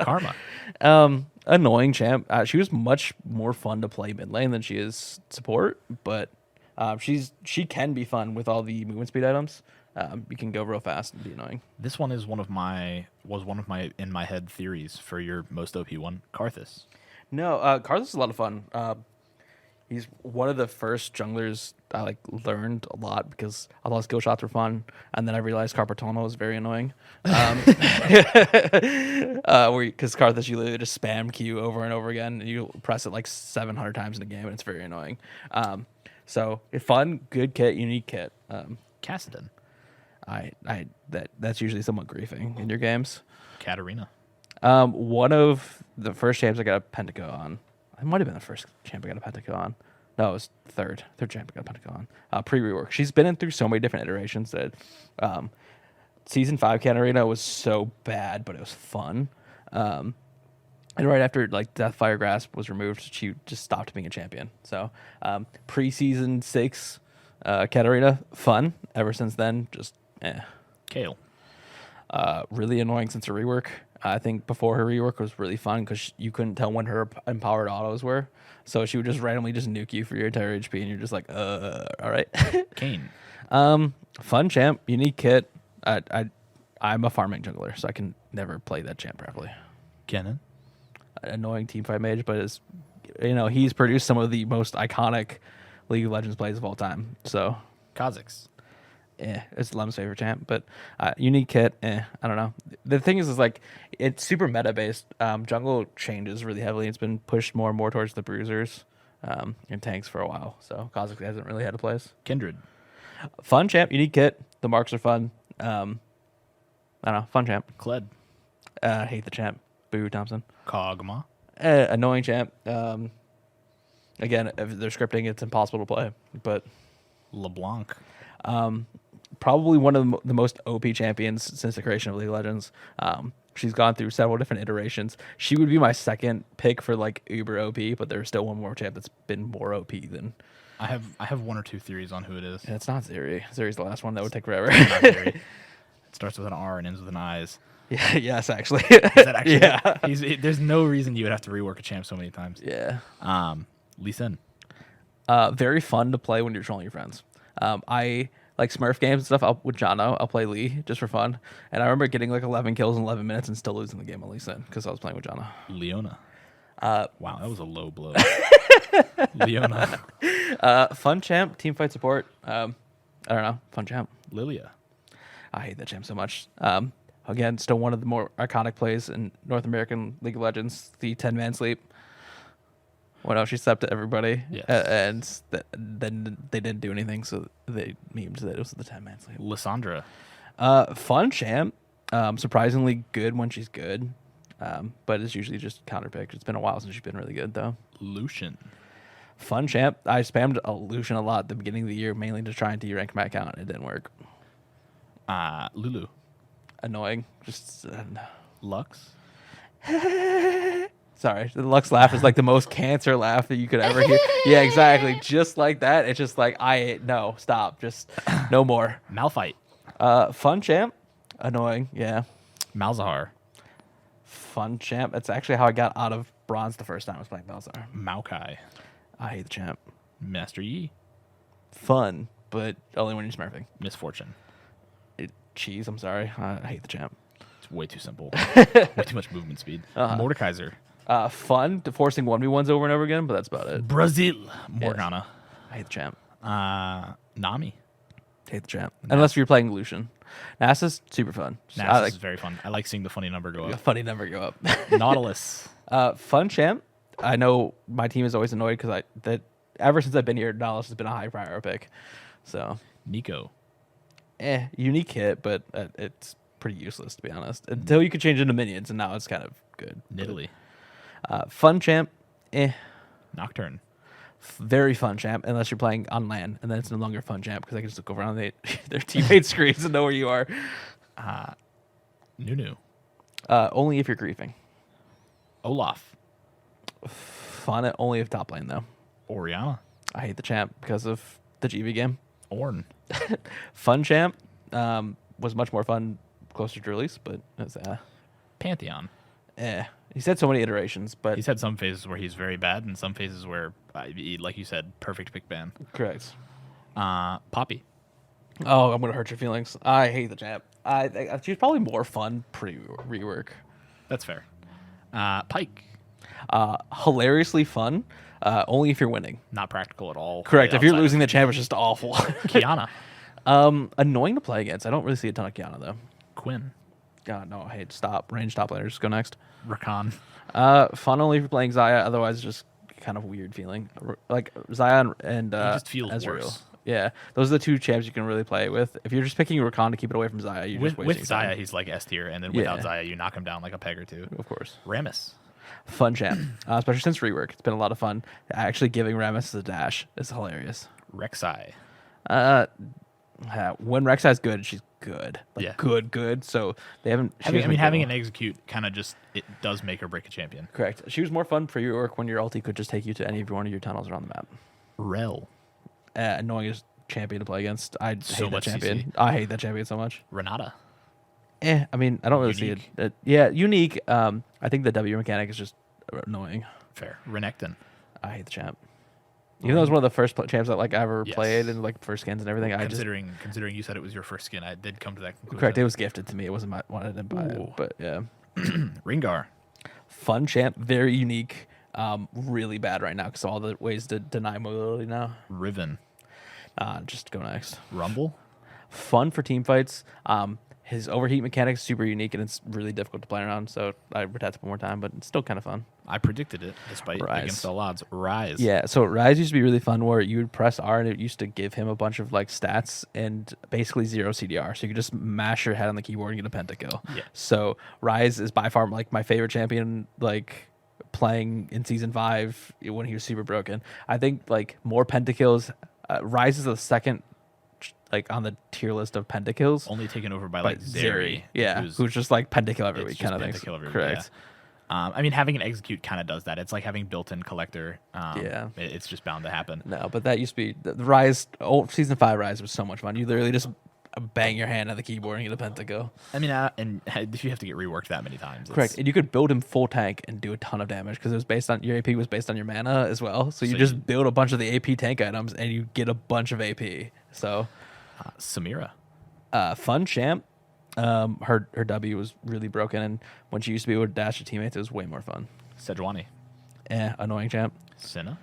Karma. Annoying champ. She was much more fun to play mid lane than she is support, but she can be fun with all the movement speed items. You can go real fast and be annoying. This one is one of my in my head theories for your most OP one, Karthus. No, Karthus is a lot of fun. He's one of the first junglers I learned a lot because I thought skill shots were fun, and then I realized Carpatano was very annoying. Because Karthus, you literally just spam Q over and over again, and you press it like 700 times in a game, and it's very annoying. So it's fun, good kit, unique kit. Kassadin. That's usually somewhat griefing in your games. Katarina. One of the first champs I got a pentakill on. It might have been the first champ I got a pentakill on. No, it was third champ I got a pentakill on. Pre-rework. She's been in through so many different iterations that Season 5 Katarina was so bad, but it was fun. And right after Deathfire Grasp was removed, she just stopped being a champion. So pre-Season 6 Katarina, fun. Ever since then, just Kale. Really annoying since her rework. I think before her rework was really fun because you couldn't tell when her empowered autos were. So she would just randomly just nuke you for your entire HP, and you're just like, all right. Kane. Fun champ, unique kit. I'm a farming jungler, so I can never play that champ properly. Kennen. Annoying teamfight mage, but he's produced some of the most iconic League of Legends plays of all time. So Kha'Zix. It's Lem's favorite champ, but unique kit, I don't know. The thing is it's super meta based. Jungle changes really heavily. It's been pushed more and more towards the bruisers and tanks for a while. So Kha'Zix hasn't really had a place. Kindred. Fun champ, unique kit. The marks are fun. I don't know, fun champ. Kled. Hate the champ. Boo Thompson. Kog'Maw. Annoying champ. Again, if they're scripting, it's impossible to play. But LeBlanc. Probably one of the most OP champions since the creation of League of Legends. She's gone through several different iterations. She would be my second pick for uber OP, but there's still one more champ that's been more OP than. I have one or two theories on who it is. And it's not Zeri. Zeri's the last one. That would take forever. Not Zeri. It starts with an R and ends with an I's. Yeah. Yes, actually. Is that actually? Yeah. There's no reason you would have to rework a champ so many times. Yeah. Lee Sin. Very fun to play when you're trolling your friends. I like Smurf games and stuff. With Jono, I'll play Lee just for fun. And I remember getting 11 kills in 11 minutes and still losing the game on Lee Sin because I was playing with Jono. Leona. Wow, that was a low blow. Leona. Fun champ, team fight support. I don't know. Fun champ. Lilia. I hate that champ so much. Again, still one of the more iconic plays in North American League of Legends, the 10-man sleep. Well, she slept to everybody, Yes. and then they didn't do anything, so they memed that it was the 10-man sleep. Lysandra. Fun champ. Surprisingly good when she's good, but it's usually just counterpicked. It's been a while since she's been really good, though. Lucian. Fun champ. I spammed a Lucian a lot at the beginning of the year, mainly to try and de-rank my account. It didn't work. Lulu. Annoying. Just Lux. sorry. The Lux laugh is like the most cancer laugh that you could ever hear. Yeah, exactly. Just like that. It's just like no, stop. Just no more. Malphite. Fun champ. Annoying. Yeah. Malzahar. Fun champ. That's actually how I got out of bronze the first time I was playing Balzar. Maokai. I hate the champ. Master Yi. Fun, but only when you're smurfing. Misfortune. Cheese. I'm sorry. I hate the champ. It's way too simple. Way too much movement speed. Mordekaiser. Fun, forcing 1v1s over and over again, but that's about it. Brazil. Morgana. I hate the champ. Nami. Hate the champ. Unless you're playing Lucian. NASA's super fun. Nasus is very fun. I like seeing the funny number go A up. funny number go up. Nautilus. Fun champ. I know my team is always annoyed because ever since I've been here, Nautilus has been a high prior pick. So Nico. Unique hit, but it's pretty useless to be honest. Until you could change into minions, and now it's kind of good. Nidalee. Fun champ. Nocturne. Very fun champ, unless you're playing on LAN, and then it's no longer fun champ because I can just look over on their teammates' screens and know where you are. Nunu. Only if you're griefing. Olaf. Fun only if top lane though. Oriana. I hate the champ because of the GV game. Ornn. Fun champ was much more fun closer to release, but it was, Pantheon. he's had so many iterations, but He's had some phases where he's very bad and some phases where, like you said, perfect pick ban. correct. Poppy. Oh, I'm gonna hurt your feelings. I hate the champ. She's probably more fun pre-rework. That's fair. Pike. Hilariously fun, only if you're winning. Not practical at all. Correct. If you're Outside. losing the champ, it's just awful. Kiana. Annoying to play against. I don't really see a ton of Kiana though. Quinn. God, no. Hey, stop. Range top laners. Just go next. Rakan. Fun only if you're playing Xayah. Otherwise, it's just kind of weird feeling. Like Xayah and It just feels Ezreal. worse. Yeah, those are the two champs you can really play with. If you're just picking Rakan to keep it away from Xayah, you're just With wasting Xayah, time. he's like S tier, and then without Yeah. Xayah, you knock him down like a peg or two. Of course. Ramus. Fun champ, especially since rework. It's been a lot of fun. Actually, giving Ramus a dash is hilarious. Rek'Sai. When Rek'Sai's good, she's good. Like, Yeah. good. So they haven't. Having an execute kind of just, it does make or break a champion. Correct. She was more fun for your work when your ulti could just take you to any of one of your tunnels around the map. Rel. Annoying as champion to play against. I So hate that much champion. CC. I hate that champion so much. Renata. I mean, I don't really Unique. see it. Yeah, unique. I think the W mechanic is just annoying. Fair. Renekton. I hate the champ. Even though it was one of the first champs that like I ever Yes. played and like first skins and everything, Considering you said it was your first skin, I did come to that conclusion. correct. It was gifted to me. It wasn't my one. I didn't buy Ooh. it, but yeah. Ringar. Fun champ, very unique. Really bad right now because all the ways to deny mobility now. Riven. Just go next. Rumble. Fun for team fights. His overheat mechanic is super unique and it's really difficult to play around. So I would have to put more time, but it's still kind of fun. I predicted it despite Rise. against all odds. Rise. Yeah, so Rise used to be really fun where you would press R and it used to give him a bunch of like stats and basically 0 CDR. So you could just mash your head on the keyboard and get a pentakill. Yeah. So Rise is by far like my favorite champion, like playing in season 5 when he was super broken. I think like more pentakills. Rise is the second like on the tier list of pentakills. Only taken over by By like Zeri. Yeah, who's just like pentakill every it's week just kind of thing. pentakill every week, Correct. yeah. I mean, having an execute kind of does that. It's like having built-in collector. Yeah. It's just bound to happen. No, but that used to be the Rise. Season 5 Rise was so much fun. You literally just bang your hand on the keyboard and get a pentakill. I mean, and if you have to get reworked that many times, Correct, and you could build him full tank and do a ton of damage because it was based on your AP was based on your mana as well. So you So just you- build a bunch of the AP tank items and you get a bunch of AP. So Samira. fun champ. Her W was really broken, and when she used to be able to dash to teammates, it was way more fun. Sejuani. Annoying champ. Senna.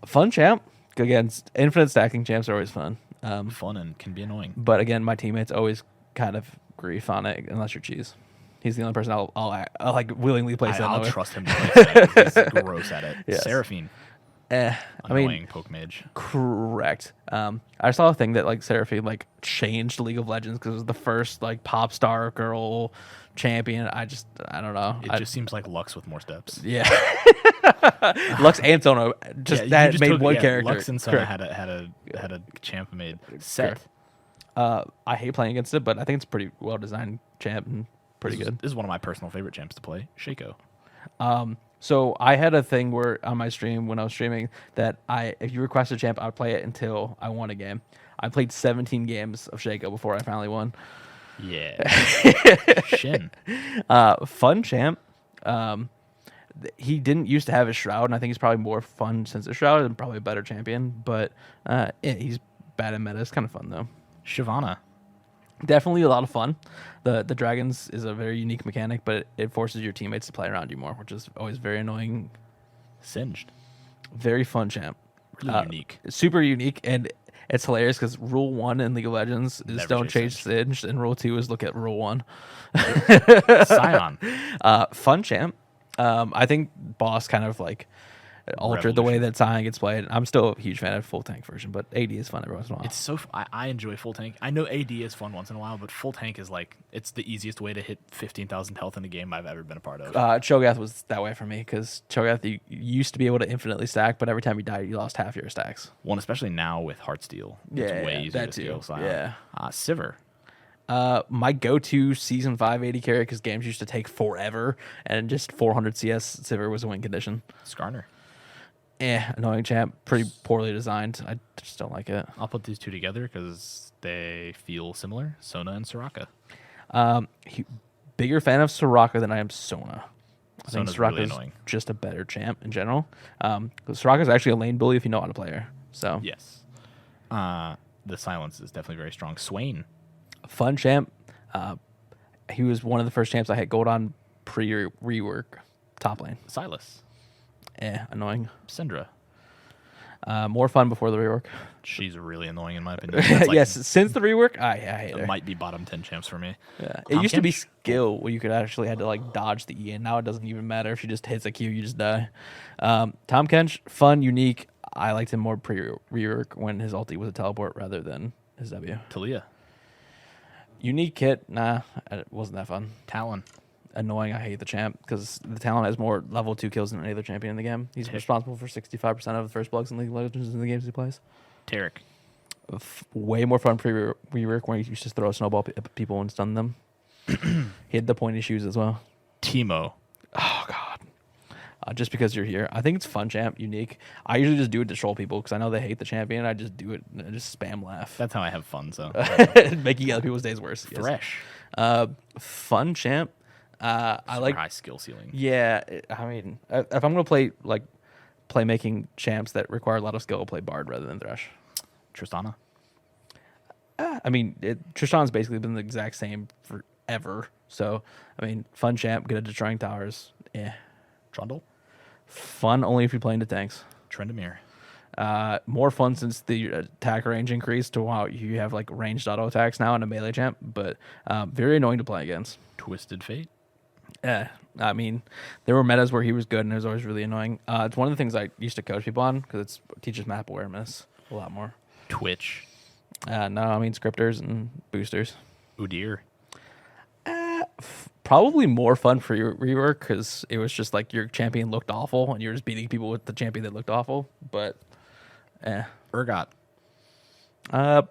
Fun champ. Against infinite stacking champs are always fun. Fun and can be annoying. But again, my teammates always kind of grief on it unless you're cheese. He's the only person I'll like willingly play Senna I'll with. trust him to play Senna. He's gross at it. Yes. Seraphine. Annoying poke mage. Correct. I saw a thing that like Seraphine like changed League of Legends because it was the first like pop star girl champion. I don't know. It just seems like Lux with more steps. Yeah. Lux and Sona that made one character. Lux and Sona had a champ made. Set. I hate playing against it, but I think it's a pretty well designed champ and pretty good. This is one of my personal favorite champs to play. Shaco. So I had a thing where on my stream when I was streaming that if you request a champ, I would play it until I won a game. I played 17 games of Shaco before I finally won. Yeah. Shin. Fun champ. He didn't used to have his shroud, and I think he's probably more fun since the shroud and probably a better champion. But he's bad in meta. It's kind of fun though. Shyvana. Definitely a lot of fun. The dragons is a very unique mechanic, but it forces your teammates to play around you more, which is always very annoying. Singed. Very fun champ. Really unique. Super unique, and it's hilarious because Rule 1 in League of Legends is Never don't chase change Singed, and Rule 2 is look at Rule 1. Scion. Fun champ. I think Boss kind of like altered the way that Scion gets played. I'm still a huge fan of full tank version, but AD is fun every once in a while. It's so I enjoy full tank. I know AD is fun once in a while, but full tank is like it's the easiest way to hit 15,000 health in a game I've ever been a part of. Cho'Gath was that way for me because Cho'Gath you used to be able to infinitely stack, but every time you died, you lost half your stacks. One, especially now with Heartsteel. It's way easier to steal Scion. Yeah. Sivir. My go-to Season 5 AD carry because games used to take forever, and just 400 CS Sivir was a win condition. Skarner. Annoying champ. Pretty poorly designed. I just don't like it. I'll put these two together because they feel similar. Sona and Soraka. Bigger fan of Soraka than I am Sona. I think Sona's Soraka's really annoying. just a better champ in general. Soraka's actually a lane bully if you know how to play her. So Yes. The silence is definitely very strong. Swain. Fun champ. He was one of the first champs I hit gold on pre-rework top lane. Silas. Annoying. Syndra. More fun before the rework. She's really annoying in my opinion. That's like, Yes, since the rework, I hate her. it might be bottom 10 champs for me. Yeah. It Tom used to be Kench? skill where you could actually had to like dodge the E, and now it doesn't even matter if she just hits a Q, you just die. Tom Kench, fun, unique. I liked him more pre-rework when his ulti was a teleport rather than his W. Talia. Unique kit, nah, it wasn't that fun. Talon. Annoying, I hate the champ because the Talon has more level 2 kills than any other champion in the game. He's responsible for 65% of the first blocks in League of Legends in the games he plays. Tarek. Way more fun pre-rework where he used to throw a snowball at people and stun them. He had the pointy shoes as well. Timo. Oh, God. Just because you're here. I think it's fun champ, unique. I usually just do it to troll people because I know they hate the champion. I just do it and I just spam laugh. That's how I have fun, so. Making other people's days worse. Yes. Thresh. Fun champ. I like high skill ceiling. Yeah, I mean, if I'm gonna play like playmaking champs that require a lot of skill, I'll play Bard rather than Thresh. Tristana. I mean, Tristan's basically been the exact same forever. So, I mean, fun champ, good at destroying towers. Trundle. Fun only if you're playing the tanks. Trendamere. More fun since the attack range increased to wow, you have like ranged auto attacks now and a melee champ, but very annoying to play against. Twisted Fate. I mean, there were metas where he was good and it was always really annoying. It's one of the things I used to coach people on because it teaches map awareness a lot more. Twitch. No, I mean scripters and boosters. Udyr. Probably more fun for your rework because it was just like your champion looked awful and you're just beating people with the champion that looked awful. But, Urgot. I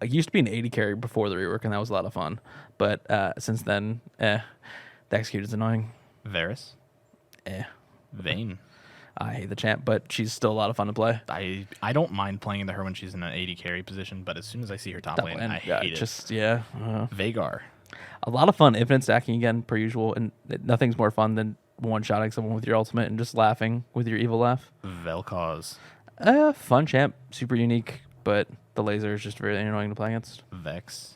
used to be an 80 carry before the rework and that was a lot of fun. But since then, the execute is annoying. Varus. Vayne. I hate the champ, but she's still a lot of fun to play. I don't mind playing her when she's in an 80 carry position, but as soon as I see her top lane, I hate it. Veigar. A lot of fun, infinite stacking again, per usual, and nothing's more fun than one-shotting someone with your ultimate and just laughing with your evil laugh. Vel'Koz. Fun champ, super unique, but the laser is just very annoying to play against. Vex.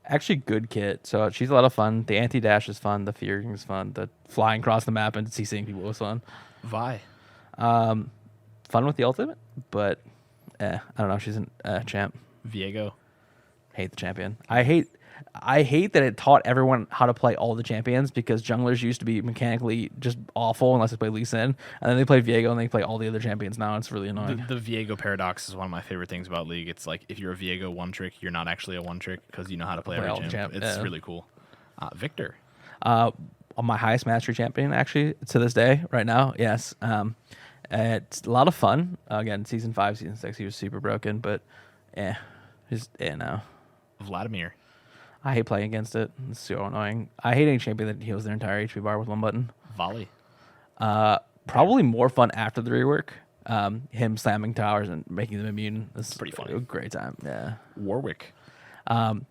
Actually, good kit, so she's a lot of fun. The anti-dash is fun, the fearing is fun, the flying across the map and CCing people is fun. Vi. fun with the ultimate, but I don't know. She's a champ. Viego. Hate the champion. I hate that it taught everyone how to play all the champions because junglers used to be mechanically just awful unless they play Lee Sin, and then they play Viego and they play all the other champions now. It's really annoying. The Viego paradox is one of my favorite things about League. It's like if you're a Viego one trick, you're not actually a one trick because you know how to play every champ. It's really cool. Victor. My highest mastery champion actually to this day right now. Yes. It's a lot of fun. Again, season 5, season 6, he was super broken, but no. Vladimir. I hate playing against it. It's so annoying. I hate any champion that heals their entire HP bar with one button. Volley. Probably more fun after the rework. Him slamming towers and making them immune. It's pretty funny. A great time. Yeah. Warwick.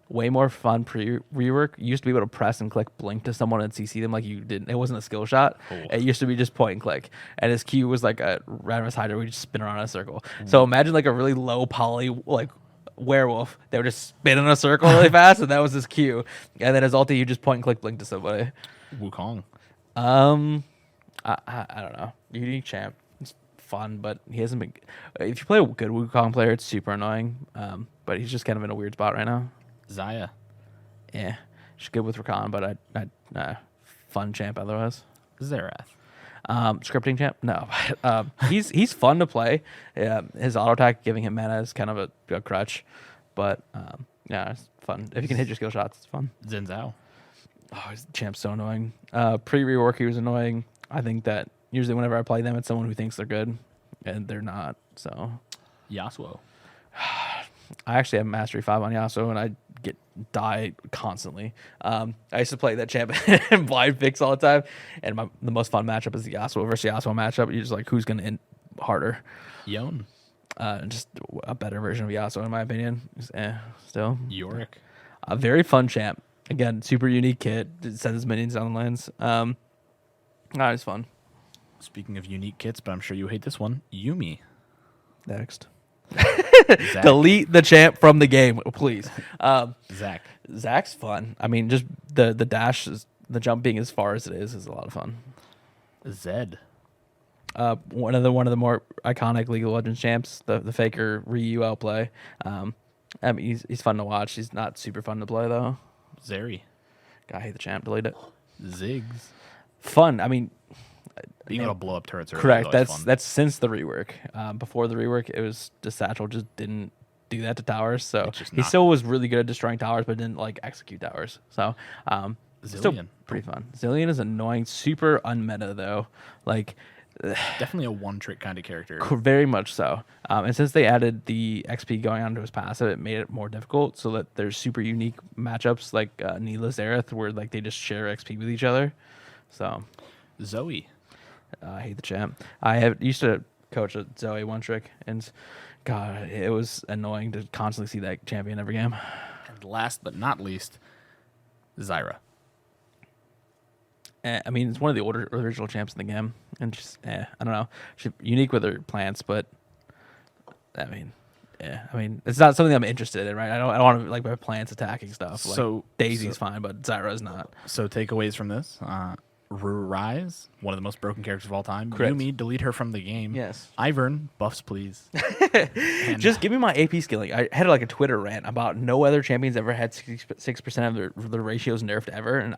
Way more fun pre-rework. You used to be able to press and click blink to someone and CC them like you didn't. It wasn't a skill shot. Cool. It used to be just point and click. And his Q was like a randomized hydra where you just spin around in a circle. So imagine like a really low poly like werewolf. They would just spin in a circle really fast, and that was his Q. And then his ulti, you just point and click blink to somebody. Wukong. I don't know. Unique champ. It's fun, but he hasn't been. If you play a good Wukong player, it's super annoying. But he's just kind of in a weird spot right now. Zaya. Yeah, she's good with Rakan, but I fun champ otherwise. Zerath. Scripting champ? No. He's fun to play. His auto attack giving him mana is kind of a crutch, but yeah, it's fun. If you can hit your skill shots, it's fun. Xin Zhao. Oh, his champ's so annoying. Pre-rework, he was annoying. I think that usually whenever I play them, it's someone who thinks they're good, and they're not. So Yasuo. I actually have Mastery 5 on Yasuo, and I die constantly. I used to play that champ in blind fix all the time, and the most fun matchup is the Yasuo versus Yasuo matchup. You're just like, who's going to end harder? Yone. Just a better version of Yasuo, in my opinion. Still. Yorick. A very fun champ. Again, super unique kit. It sends his minions down the lanes. It's fun. Speaking of unique kits, but I'm sure you hate this one, Yumi. Next. Zach. Delete the champ from the game, please. Zach. Zach's fun. I mean, just the dash, the jump being as far as it is a lot of fun. Zed. One of the more iconic League of Legends champs, the Faker Ryu outplay. I mean, he's fun to watch. He's not super fun to play though. Zeri. I hate the champ. Delete it. Ziggs. Fun. I mean, being able to blow up turrets. Correct. That's since the rework. Before the rework, it was just Satchel just didn't do that to towers. So he still was really good at destroying towers, but didn't like execute towers. So still pretty fun. Zillion is annoying, super unmeta though. Like definitely a one-trick kind of character. Very much so. And since they added the XP going onto his passive, it made it more difficult. So that there's super unique matchups like Neela Zareth, where like they just share XP with each other. So Zoe. I hate the champ. I used to coach a Zoe one trick, and God, it was annoying to constantly see that champion every game. And last but not least, Zyra. I mean, it's one of the original champs in the game, and just I don't know. She's unique with her plants, but I mean, it's not something I'm interested in, right? I don't want to like my plants attacking stuff. Like, Daisy's fine, but Zyra's not. So takeaways from this. Rise, one of the most broken characters of all time. Correct. Yumi, delete her from the game. Yes. Ivern, buffs, please. Just give me my AP skilling. I had like a Twitter rant about no other champions ever had 66% of their ratios nerfed ever, and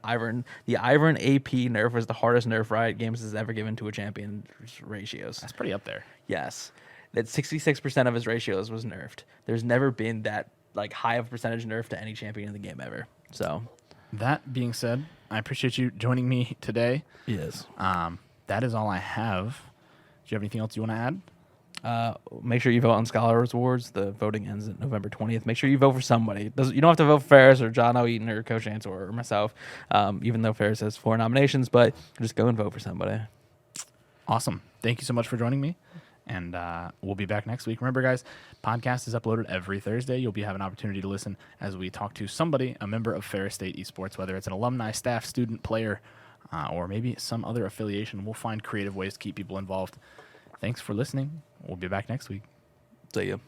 the Ivern AP nerf was the hardest nerf Riot Games has ever given to a champion's ratios. That's pretty up there. Yes. That 66% of his ratios was nerfed. There's never been that like high of a percentage nerf to any champion in the game ever. So that being said, I appreciate you joining me today. Yes. That is all I have. Do you have anything else you want to add? Make sure you vote on Scholars Awards. The voting ends at November 20th. Make sure you vote for somebody. You don't have to vote for Ferris or John O'Eaton or Coach Answer or myself, even though Ferris has 4 nominations, but just go and vote for somebody. Awesome. Thank you so much for joining me. And we'll be back next week. Remember, guys, podcast is uploaded every Thursday. You'll have an opportunity to listen as we talk to somebody, a member of Ferris State Esports, whether it's an alumni, staff, student, player, or maybe some other affiliation. We'll find creative ways to keep people involved. Thanks for listening. We'll be back next week. See you.